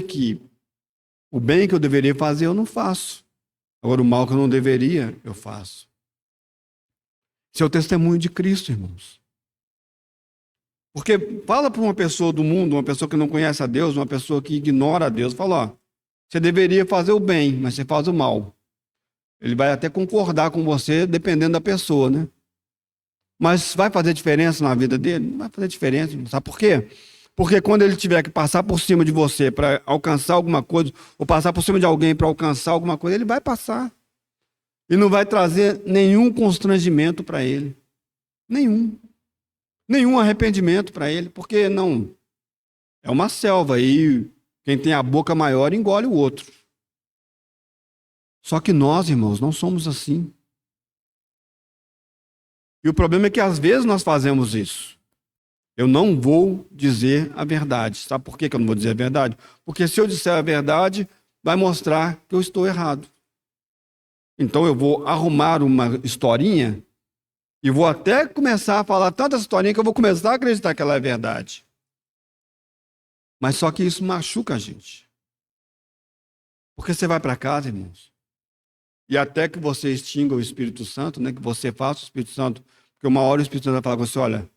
que o bem que eu deveria fazer eu não faço. Agora o mal que eu não deveria, eu faço. Esse é o testemunho de Cristo, irmãos. Porque fala para uma pessoa do mundo, uma pessoa que não conhece a Deus, uma pessoa que ignora a Deus, fala, ó, Você deveria fazer o bem, mas você faz o mal. Ele vai até concordar com você, dependendo da pessoa, né? Mas vai fazer diferença na vida dele? Não vai fazer diferença. Sabe por quê? Porque quando ele tiver que passar por cima de você para alcançar alguma coisa, ou passar por cima de alguém para alcançar alguma coisa, ele vai passar. E não vai trazer nenhum constrangimento para ele. Nenhum. Nenhum arrependimento para ele, porque não. É uma selva e quem tem a boca maior engole o outro. Só que nós, irmãos, não somos assim. E o problema é que às vezes nós fazemos isso. Eu não vou dizer a verdade. Sabe por que eu não vou dizer a verdade? Porque se eu disser a verdade, vai mostrar que eu estou errado. Então eu vou arrumar uma historinha e vou até começar a falar tanta historinha que eu vou começar a acreditar que ela é verdade. Mas só que isso machuca a gente. Porque você vai para casa, irmãos, e até que você extinga o Espírito Santo, né, que você faça o Espírito Santo, porque uma hora o Espírito Santo vai falar com você, olha,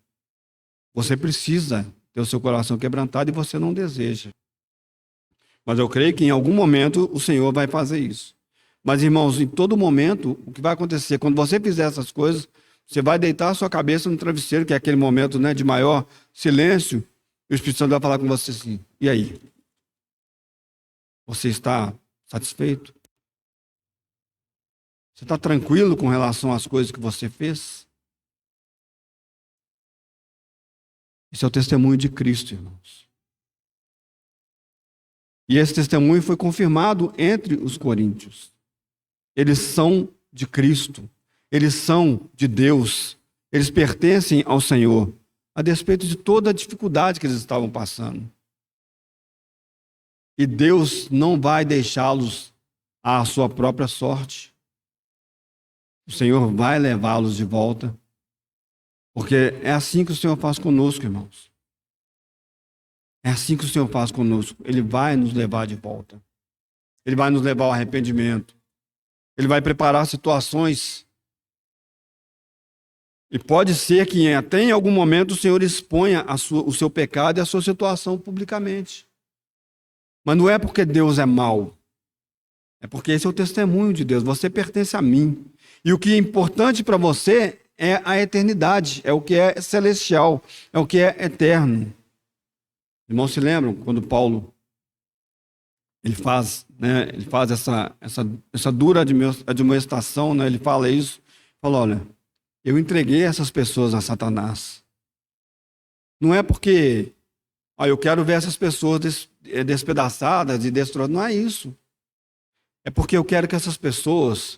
você precisa ter o seu coração quebrantado e você não deseja. Mas eu creio que em algum momento o Senhor vai fazer isso. Mas, irmãos, em todo momento, o que vai acontecer, quando você fizer essas coisas, você vai deitar a sua cabeça no travesseiro, que é aquele momento, né, de maior silêncio, e o Espírito Santo vai falar com você assim, e aí? Você está satisfeito? Você está tranquilo com relação às coisas que você fez? Esse é o testemunho de Cristo, irmãos. E esse testemunho foi confirmado entre os coríntios. Eles são de Cristo. Eles são de Deus. Eles pertencem ao Senhor, a despeito de toda a dificuldade que eles estavam passando. E Deus não vai deixá-los à sua própria sorte. O Senhor vai levá-los de volta. Porque é assim que o Senhor faz conosco, irmãos. É assim que o Senhor faz conosco. Ele vai nos levar de volta. Ele vai nos levar ao arrependimento. Ele vai preparar situações. E pode ser que até em algum momento o Senhor exponha o seu pecado e a sua situação publicamente. Mas não é porque Deus é mau. É porque esse é o testemunho de Deus. Você pertence a mim. E o que é importante para você é a eternidade. É o que é celestial. É o que é eterno. Irmãos, se lembram quando Paulo ele faz essa dura admoestação, né? Ele fala isso, fala, olha, eu entreguei essas pessoas a Satanás. Não é porque eu quero ver essas pessoas despedaçadas e destruídas, não é isso. É porque eu quero que essas pessoas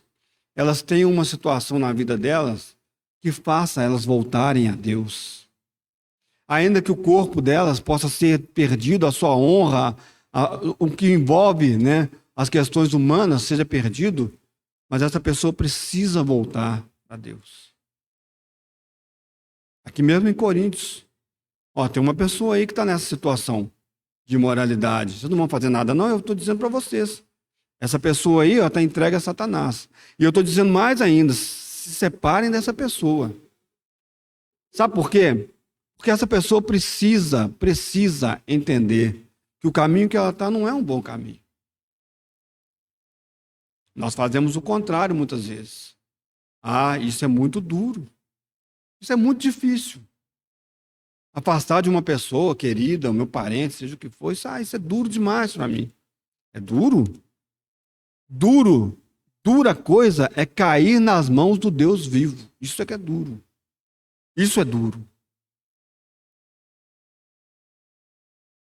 elas tenham uma situação na vida delas que faça elas voltarem a Deus. Ainda que o corpo delas possa ser perdido, a sua honra, o que envolve, né, as questões humanas seja perdido, mas essa pessoa precisa voltar a Deus. Aqui mesmo em Coríntios, tem uma pessoa aí que está nessa situação de imoralidade. Vocês não vão fazer nada, não, eu estou dizendo para vocês. Essa pessoa aí está entregue a Satanás. E eu estou dizendo mais ainda, se separem dessa pessoa. Sabe por quê? Porque essa pessoa precisa entender que o caminho que ela está não é um bom caminho. Nós fazemos o contrário muitas vezes. Isso é muito duro. Isso é muito difícil. Afastar de uma pessoa querida, o meu parente, seja o que for, isso é duro demais para mim. É duro? Dura coisa é cair nas mãos do Deus vivo. Isso é que é duro. Isso é duro.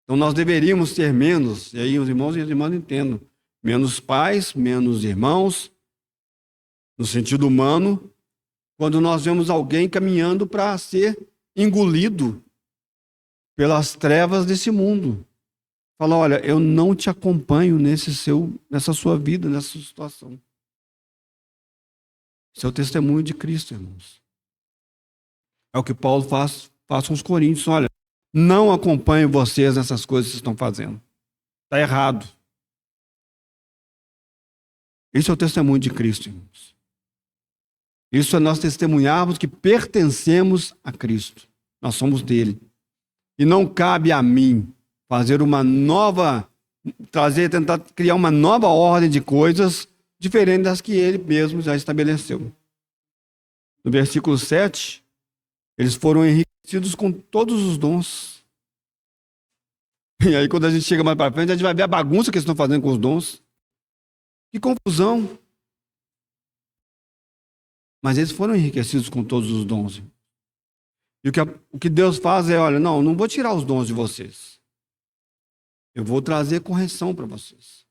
Então nós deveríamos ter menos, e aí os irmãos e as irmãs entendam, menos pais, menos irmãos, no sentido humano, quando nós vemos alguém caminhando para ser engolido pelas trevas desse mundo. Fala, olha, eu não te acompanho nessa sua vida, nessa sua situação. Esse é o testemunho de Cristo, irmãos. É o que Paulo faz com os coríntios. Olha, não acompanho vocês nessas coisas que vocês estão fazendo. Está errado. Esse é o testemunho de Cristo, irmãos. Isso é nós testemunharmos que pertencemos a Cristo. Nós somos dele. E não cabe a mim fazer uma nova tentar criar uma nova ordem de coisas diferente das que ele mesmo já estabeleceu. No versículo 7, eles foram enriquecidos com todos os dons. E aí, quando a gente chega mais para frente, a gente vai ver a bagunça que eles estão fazendo com os dons. Que confusão. Mas eles foram enriquecidos com todos os dons. E o que Deus faz é, olha, não vou tirar os dons de vocês. Eu vou trazer correção para vocês.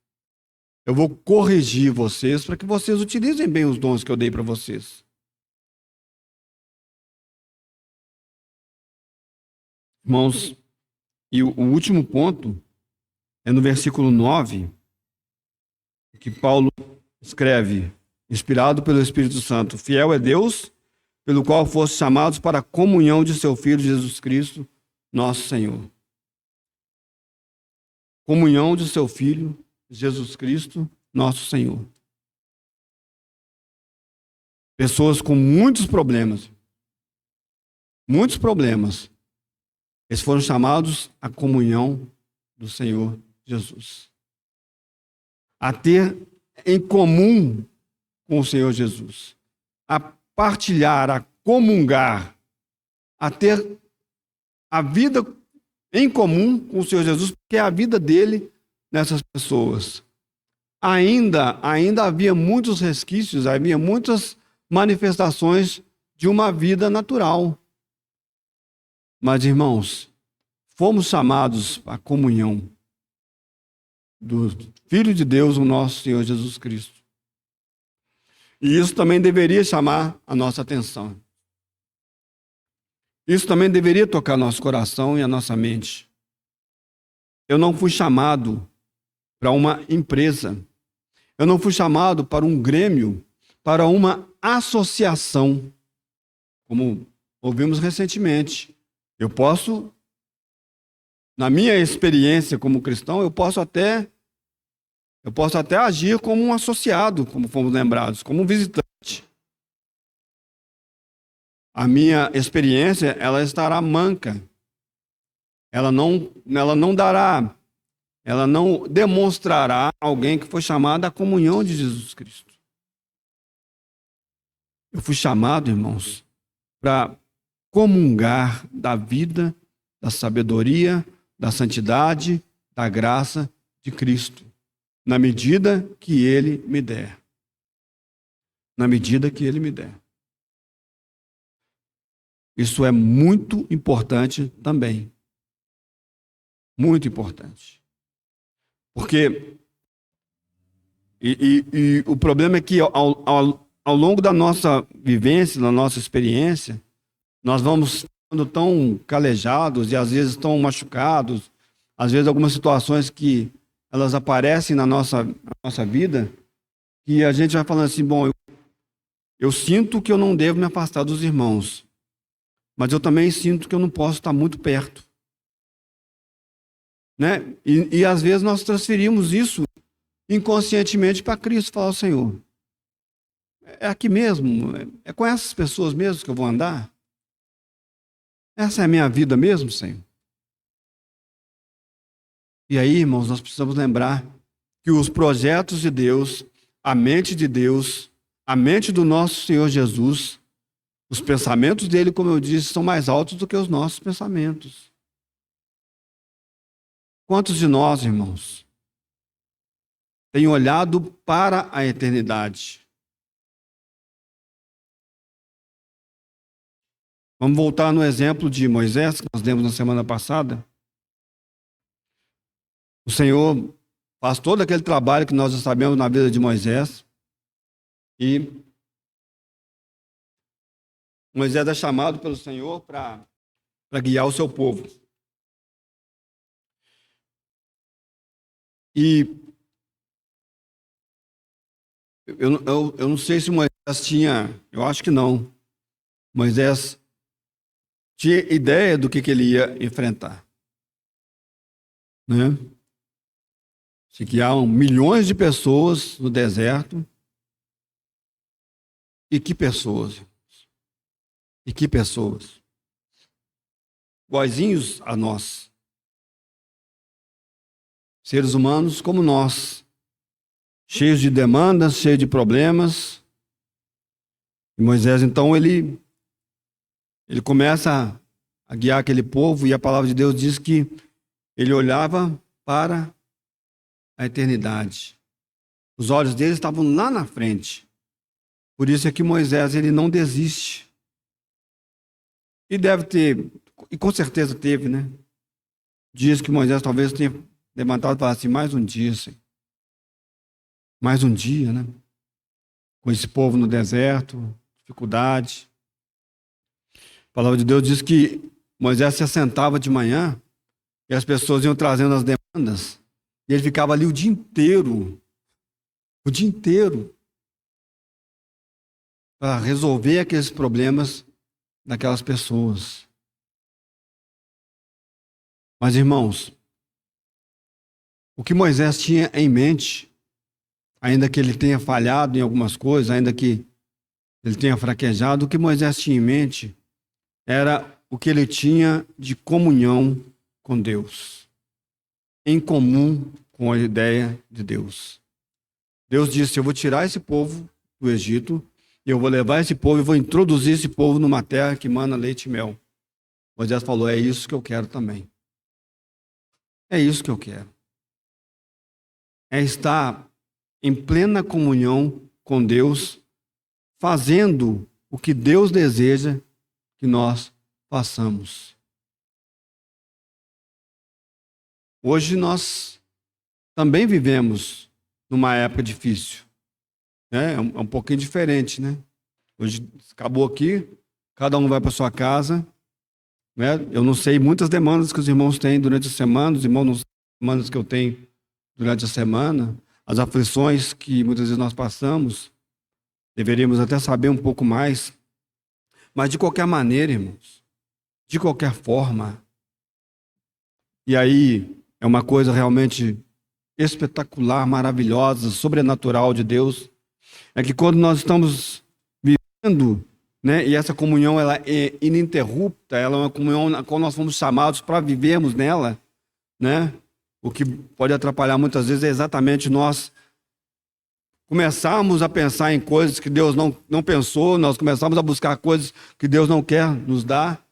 Eu vou corrigir vocês para que vocês utilizem bem os dons que eu dei para vocês. Irmãos, e o último ponto é no versículo 9, que Paulo escreve, inspirado pelo Espírito Santo: fiel é Deus, pelo qual foste chamados para a comunhão de seu Filho Jesus Cristo, nosso Senhor. Comunhão de seu Filho Jesus Cristo, nosso Senhor. Pessoas com muitos problemas. Muitos problemas. Eles foram chamados à comunhão do Senhor Jesus. A ter em comum com o Senhor Jesus. A partilhar, a comungar, a ter a vida em comum com o Senhor Jesus, porque é a vida dele nessas pessoas. Ainda havia muitos resquícios, havia muitas manifestações de uma vida natural. Mas, irmãos, fomos chamados à comunhão do Filho de Deus, o nosso Senhor Jesus Cristo. E isso também deveria chamar a nossa atenção. Isso também deveria tocar nosso coração e a nossa mente. Eu não fui chamado para uma empresa. Eu não fui chamado para um grêmio, para uma associação, como ouvimos recentemente. Eu posso, na minha experiência como cristão, eu posso até agir como um associado, como fomos lembrados, como um visitante. A minha experiência, ela estará manca. Ela não demonstrará alguém que foi chamado à comunhão de Jesus Cristo. Eu fui chamado, irmãos, para comungar da vida, da sabedoria, da santidade, da graça de Cristo, na medida que Ele me der. Na medida que Ele me der. Isso é muito importante também. Muito importante. Porque o problema é que ao longo da nossa vivência, da nossa experiência, nós vamos ficando tão calejados e às vezes tão machucados, às vezes algumas situações que elas aparecem na nossa vida, que a gente vai falando assim, bom, eu sinto que eu não devo me afastar dos irmãos, mas eu também sinto que eu não posso estar muito perto. Né? E às vezes nós transferimos isso inconscientemente para Cristo, falar: Senhor, é aqui mesmo, é com essas pessoas mesmo que eu vou andar? Essa é a minha vida mesmo, Senhor? E aí, irmãos, nós precisamos lembrar que os projetos de Deus, a mente de Deus, a mente do nosso Senhor Jesus, os pensamentos dele, como eu disse, são mais altos do que os nossos pensamentos. Quantos de nós, irmãos, têm olhado para a eternidade? Vamos voltar no exemplo de Moisés, que nós demos na semana passada. O Senhor faz todo aquele trabalho que nós já sabemos na vida de Moisés. E Moisés é chamado pelo Senhor para guiar o seu povo. E eu não sei se Moisés tinha, eu acho que não. Moisés tinha ideia do que ele ia enfrentar. Né? Se criaram milhões de pessoas no deserto. E que pessoas? E que pessoas? Iguaizinhos a nós. seres humanos como nós, cheios de demandas, cheios de problemas. E Moisés, então, ele começa a guiar aquele povo, e a palavra de Deus diz que ele olhava para a eternidade. Os olhos dele estavam lá na frente. Por isso é que Moisés, ele não desiste. E deve ter, e com certeza teve, né? Dias que Moisés talvez tenha levantado e falado assim: mais um dia, Senhor. Mais um dia, né? Com esse povo no deserto, dificuldade. A palavra de Deus diz que Moisés se assentava de manhã e as pessoas iam trazendo as demandas e ele ficava ali o dia inteiro, para resolver aqueles problemas daquelas pessoas. Mas, irmãos, o que Moisés tinha em mente, ainda que ele tenha falhado em algumas coisas, ainda que ele tenha fraquejado, o que Moisés tinha em mente era o que ele tinha de comunhão com Deus, em comum com a ideia de Deus. Deus disse: eu vou tirar esse povo do Egito, e eu vou levar esse povo e vou introduzir esse povo numa terra que mana leite e mel. Moisés falou: é isso que eu quero também. É isso que eu quero. É estar em plena comunhão com Deus, fazendo o que Deus deseja que nós façamos. Hoje nós também vivemos numa época difícil. É um pouquinho diferente, né? Hoje acabou aqui, cada um vai para sua casa. Né? Eu não sei muitas demandas que os irmãos têm durante a semana, os irmãos não sabem as demandas que eu tenho durante a semana, as aflições que muitas vezes nós passamos. Deveríamos até saber um pouco mais. Mas de qualquer maneira, irmãos, de qualquer forma, e aí é uma coisa realmente espetacular, maravilhosa, sobrenatural de Deus, é que quando nós estamos vivendo, né, e essa comunhão ela é ininterrupta, ela é uma comunhão na qual nós fomos chamados para vivermos nela, né? O que pode atrapalhar muitas vezes é exatamente nós começarmos a pensar em coisas que Deus não pensou, nós começarmos a buscar coisas que Deus não quer nos dar,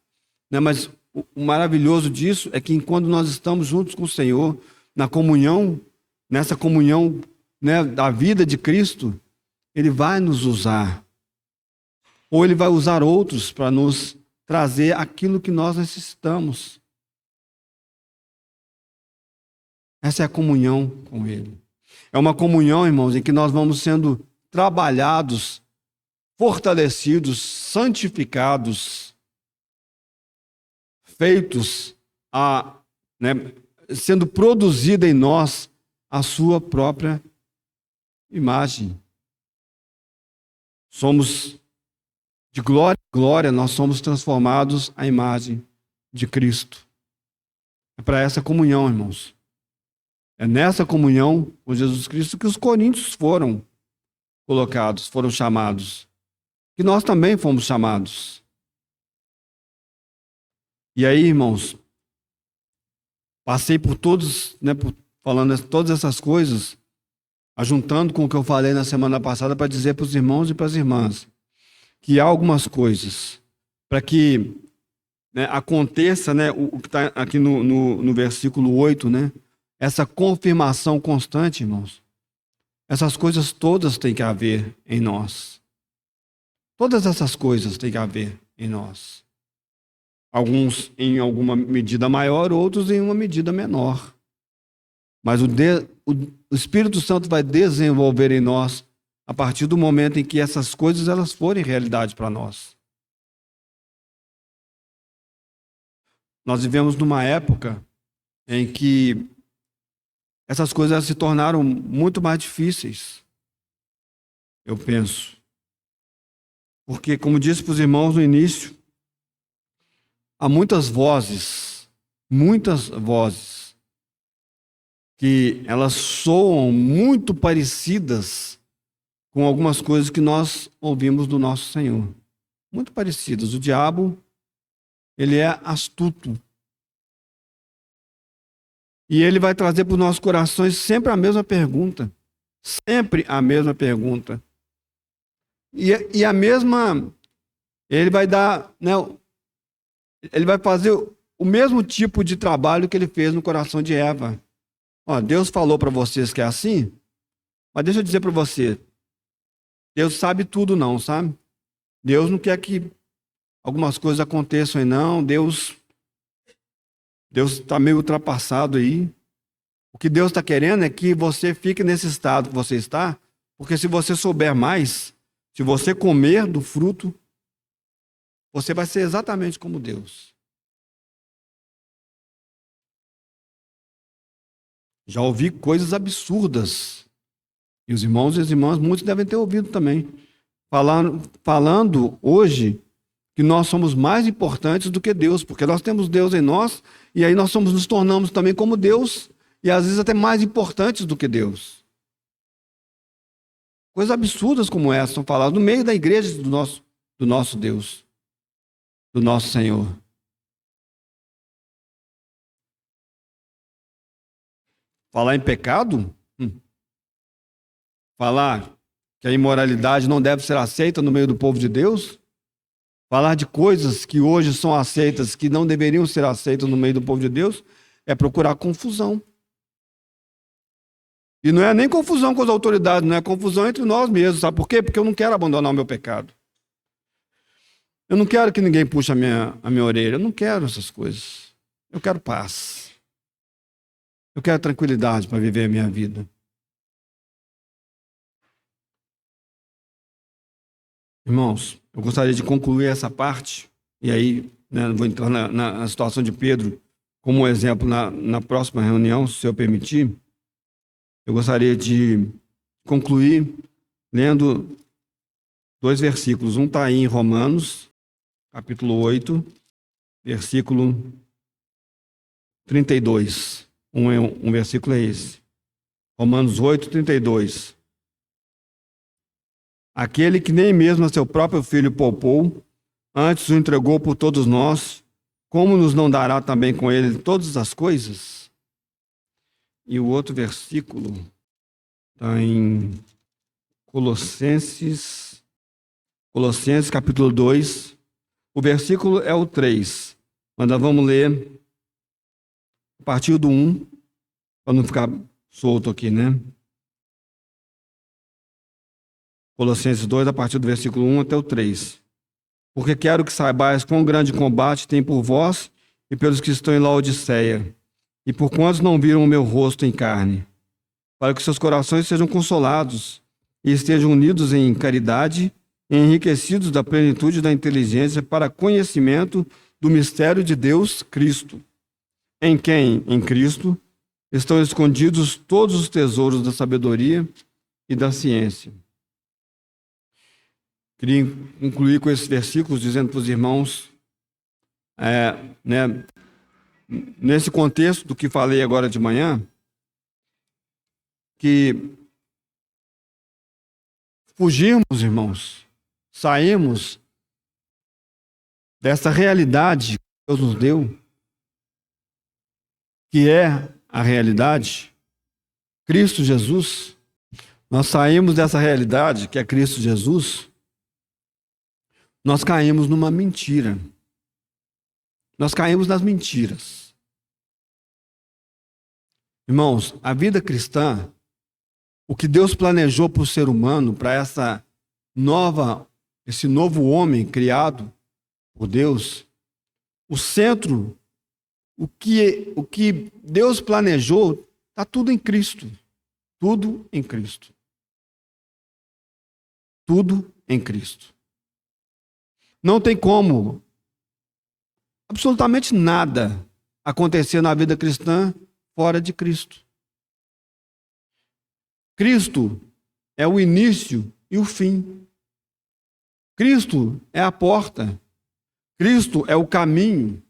né? Mas o maravilhoso disso é que enquanto nós estamos juntos com o Senhor, na comunhão, nessa comunhão, né, da vida de Cristo, Ele vai nos usar. Ou Ele vai usar outros para nos trazer aquilo que nós necessitamos. Essa é a comunhão com Ele. É uma comunhão, irmãos, em que nós vamos sendo trabalhados, fortalecidos, santificados, feitos né, sendo produzida em nós a sua própria imagem. Somos de glória em glória, nós somos transformados à imagem de Cristo. É para essa comunhão, irmãos. É nessa comunhão com Jesus Cristo que os coríntios foram colocados, foram chamados. Que nós também fomos chamados. E aí, irmãos, passei por todos, né, falando todas essas coisas, ajuntando com o que eu falei na semana passada para dizer para os irmãos e para as irmãs que há algumas coisas para que, né, aconteça, né, o que está aqui no versículo 8, né, essa confirmação constante, irmãos. Essas coisas todas têm que haver em nós. Todas essas coisas têm que haver em nós. Alguns em alguma medida maior, outros em uma medida menor. Mas o Espírito Santo vai desenvolver em nós a partir do momento em que essas coisas elas forem realidade para nós. Nós vivemos numa época em que essas coisas se tornaram muito mais difíceis, eu penso. Porque, como disse para os irmãos no início, há muitas vozes, que elas soam muito parecidas com algumas coisas que nós ouvimos do nosso Senhor. Muito parecidas. O diabo, ele é astuto. E ele vai trazer para os nossos corações sempre a mesma pergunta. Sempre a mesma pergunta. E a mesma. Ele vai dar. Né, ele vai fazer o mesmo tipo de trabalho que ele fez no coração de Eva. Ó, Deus falou para vocês que é assim, mas deixa eu dizer para você. Deus sabe tudo, não, sabe? Deus não quer que algumas coisas aconteçam aí, não. Deus está meio ultrapassado aí. O que Deus está querendo é que você fique nesse estado que você está, porque se você souber mais, se você comer do fruto, você vai ser exatamente como Deus. Já ouvi coisas absurdas. E os irmãos e as irmãs, muitos devem ter ouvido também. Falando hoje que nós somos mais importantes do que Deus, porque nós temos Deus em nós, e aí nos tornamos também como Deus, e às vezes até mais importantes do que Deus. Coisas absurdas como essa são faladas no meio da igreja do nosso Deus, do nosso Senhor. Falar em pecado? Falar que a imoralidade não deve ser aceita no meio do povo de Deus? Falar de coisas que hoje são aceitas, que não deveriam ser aceitas no meio do povo de Deus, é procurar confusão. E não é nem confusão com as autoridades, não é confusão entre nós mesmos. Sabe por quê? Porque eu não quero abandonar o meu pecado. Eu não quero que ninguém puxe a minha orelha. Eu não quero essas coisas. Eu quero paz. Eu quero tranquilidade para viver a minha vida. Irmãos, eu gostaria de concluir essa parte, e aí vou entrar na situação de Pedro como exemplo na próxima reunião, se eu permitir. Eu gostaria de concluir lendo 2 versículos. Um está aí em Romanos, capítulo 8, versículo 32. Um versículo é esse. Romanos 8, 32. Aquele que nem mesmo a seu próprio filho poupou, antes o entregou por todos nós, como nos não dará também com ele todas as coisas? E o outro versículo está em Colossenses capítulo 2. O versículo é o 3. Mas nós vamos ler a partir do 1, para não ficar solto aqui, né? Colossenses 2, a partir do versículo 1 até o 3. Porque quero que saibais quão grande combate tem por vós e pelos que estão em Laodiceia, e por quantos não viram o meu rosto em carne, para que seus corações sejam consolados e estejam unidos em caridade, enriquecidos da plenitude da inteligência para conhecimento do mistério de Deus, Cristo, em quem, em Cristo, estão escondidos todos os tesouros da sabedoria e da ciência. Queria concluir com esses versículos dizendo para os irmãos, nesse contexto do que falei agora de manhã, que fugirmos, irmãos, sairmos dessa realidade que Deus nos deu, que é a realidade, Cristo Jesus. Nós saímos dessa realidade que é Cristo Jesus, nós caímos numa mentira. Nós caímos nas mentiras. Irmãos, a vida cristã, o que Deus planejou para o ser humano, para esse novo homem criado por Deus, o centro, o que Deus planejou, está tudo em Cristo. Tudo em Cristo. Tudo em Cristo. Não tem como absolutamente nada acontecer na vida cristã fora de Cristo. Cristo é o início e o fim. Cristo é a porta. Cristo é o caminho.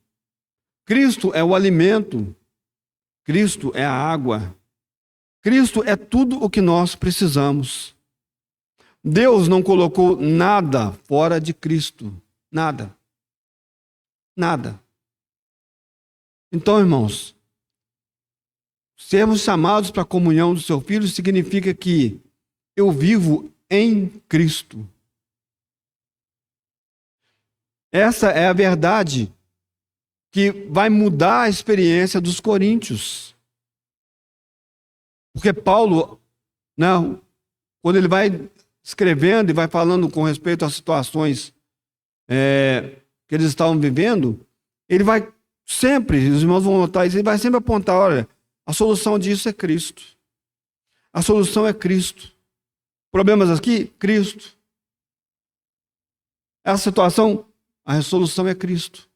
Cristo é o alimento. Cristo é a água. Cristo é tudo o que nós precisamos. Deus não colocou nada fora de Cristo. Nada. Nada. Então, irmãos, sermos chamados para a comunhão do seu Filho significa que eu vivo em Cristo. Essa é a verdade que vai mudar a experiência dos coríntios. Porque Paulo, não, quando ele vai escrevendo e vai falando com respeito às situações que eles estavam vivendo, ele vai sempre, os irmãos vão notar isso, ele vai sempre apontar, olha, a solução disso é Cristo. A solução é Cristo. Problemas aqui? Cristo. Essa situação, a resolução é Cristo.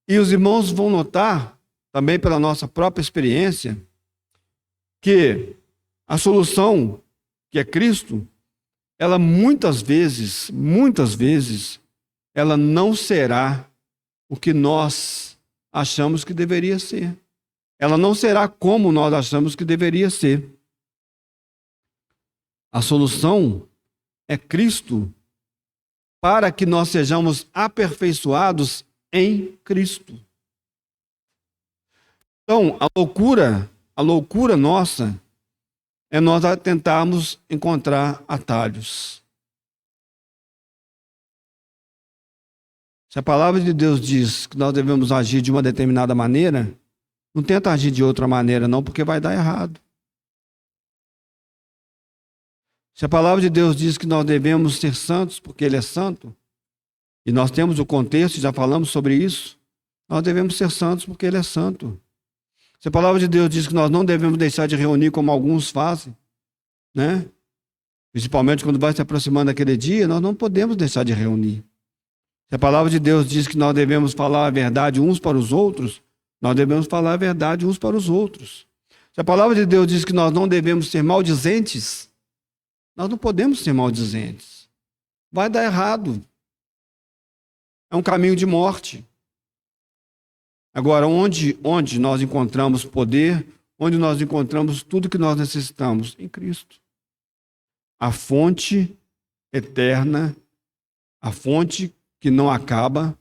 E os irmãos vão notar, também pela nossa própria experiência, que a solução, que é Cristo, ela muitas vezes, ela não será o que nós achamos que deveria ser. Ela não será como nós achamos que deveria ser. A solução é Cristo para que nós sejamos aperfeiçoados em Cristo. Então, a loucura nossa é nós tentarmos encontrar atalhos. Se a palavra de Deus diz que nós devemos agir de uma determinada maneira, não tenta agir de outra maneira não, porque vai dar errado. Se a palavra de Deus diz que nós devemos ser santos porque Ele é santo, e nós temos o contexto, já falamos sobre isso, nós devemos ser santos porque Ele é santo. Se a palavra de Deus diz que nós não devemos deixar de reunir como alguns fazem, né? Principalmente quando vai se aproximando daquele dia, nós não podemos deixar de reunir. Se a palavra de Deus diz que nós devemos falar a verdade uns para os outros, nós devemos falar a verdade uns para os outros. Se a palavra de Deus diz que nós não devemos ser maldizentes, nós não podemos ser maldizentes. Vai dar errado. É um caminho de morte. Agora, onde nós encontramos poder, onde nós encontramos tudo que nós necessitamos? Em Cristo. A fonte eterna, a fonte que não acaba,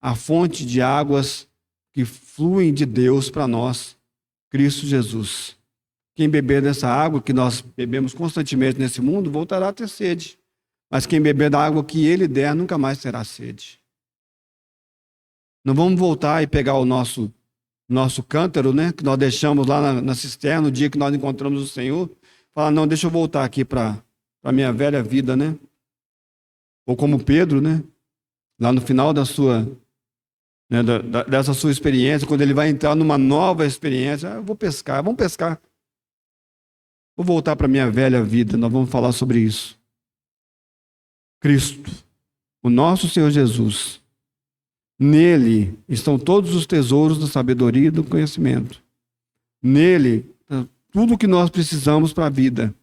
a fonte de águas que fluem de Deus para nós, Cristo Jesus. Quem beber dessa água que nós bebemos constantemente nesse mundo, voltará a ter sede. Mas quem beber da água que Ele der, nunca mais terá sede. Não vamos voltar e pegar o nosso cântaro, né, que nós deixamos lá na cisterna no dia que nós encontramos o Senhor. Falar, não, deixa eu voltar aqui para a minha velha vida, né? Ou como Pedro, né? Lá no final da sua, né, dessa sua experiência, quando ele vai entrar numa nova experiência, eu vou pescar, vamos pescar. Vou voltar para a minha velha vida, nós vamos falar sobre isso. Cristo, o nosso Senhor Jesus, nele estão todos os tesouros da sabedoria e do conhecimento. Nele, tudo o que nós precisamos para a vida.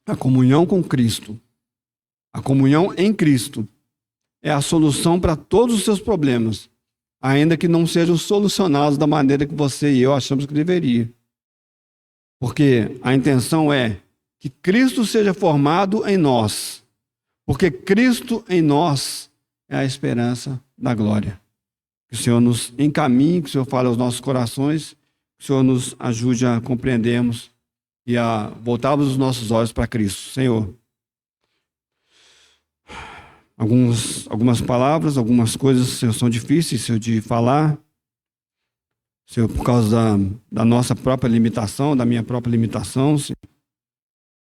A comunhão com Cristo, a comunhão em Cristo, é a solução para todos os seus problemas, ainda que não sejam solucionados da maneira que você e eu achamos que deveria. Porque a intenção é que Cristo seja formado em nós, porque Cristo em nós é a esperança da glória. Que o Senhor nos encaminhe, que o Senhor fale aos nossos corações, que o Senhor nos ajude a compreendermos e a voltarmos os nossos olhos para Cristo. Senhor, algumas palavras, algumas coisas, Senhor, são difíceis, Senhor, de falar, Senhor, por causa da nossa própria limitação, da minha própria limitação, Senhor.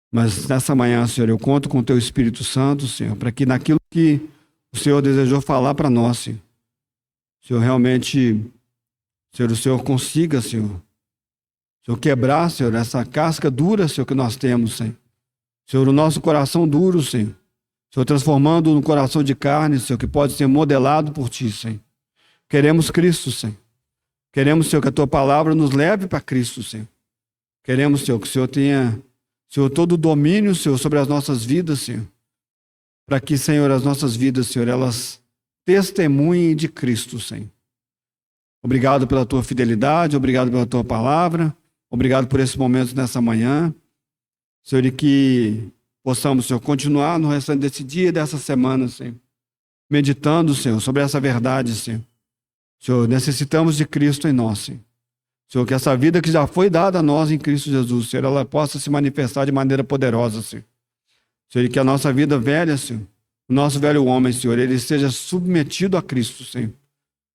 Mas nessa manhã, Senhor, eu conto com o Teu Espírito Santo, Senhor, para que naquilo que o Senhor desejou falar para nós, Senhor, Senhor, realmente, Senhor, o Senhor consiga, Senhor, quebrar, Senhor, essa casca dura, Senhor, que nós temos, Senhor. Senhor, o nosso coração duro, Senhor. Senhor, transformando no coração de carne, Senhor, que pode ser modelado por Ti, Senhor. Queremos Cristo, Senhor. Queremos, Senhor, que a Tua palavra nos leve para Cristo, Senhor. Queremos, Senhor, que o Senhor tenha, Senhor, todo o domínio, Senhor, sobre as nossas vidas, Senhor. Para que, Senhor, as nossas vidas, Senhor, elas testemunhem de Cristo, Senhor. Obrigado pela Tua fidelidade, obrigado pela Tua palavra, obrigado por esse momento nessa manhã. Senhor, e que possamos, Senhor, continuar no restante desse dia e dessa semana, Senhor, meditando, Senhor, sobre essa verdade, Senhor. Senhor, necessitamos de Cristo em nós, Senhor. Senhor, que essa vida que já foi dada a nós em Cristo Jesus, Senhor, ela possa se manifestar de maneira poderosa, Senhor. Senhor, e que a nossa vida velha, Senhor, o nosso velho homem, Senhor, ele seja submetido a Cristo, Senhor,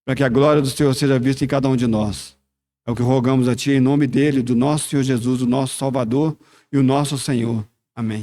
para que a glória do Senhor seja vista em cada um de nós. É o que rogamos a Ti em nome dele, do nosso Senhor Jesus, o nosso Salvador e o nosso Senhor. Amém.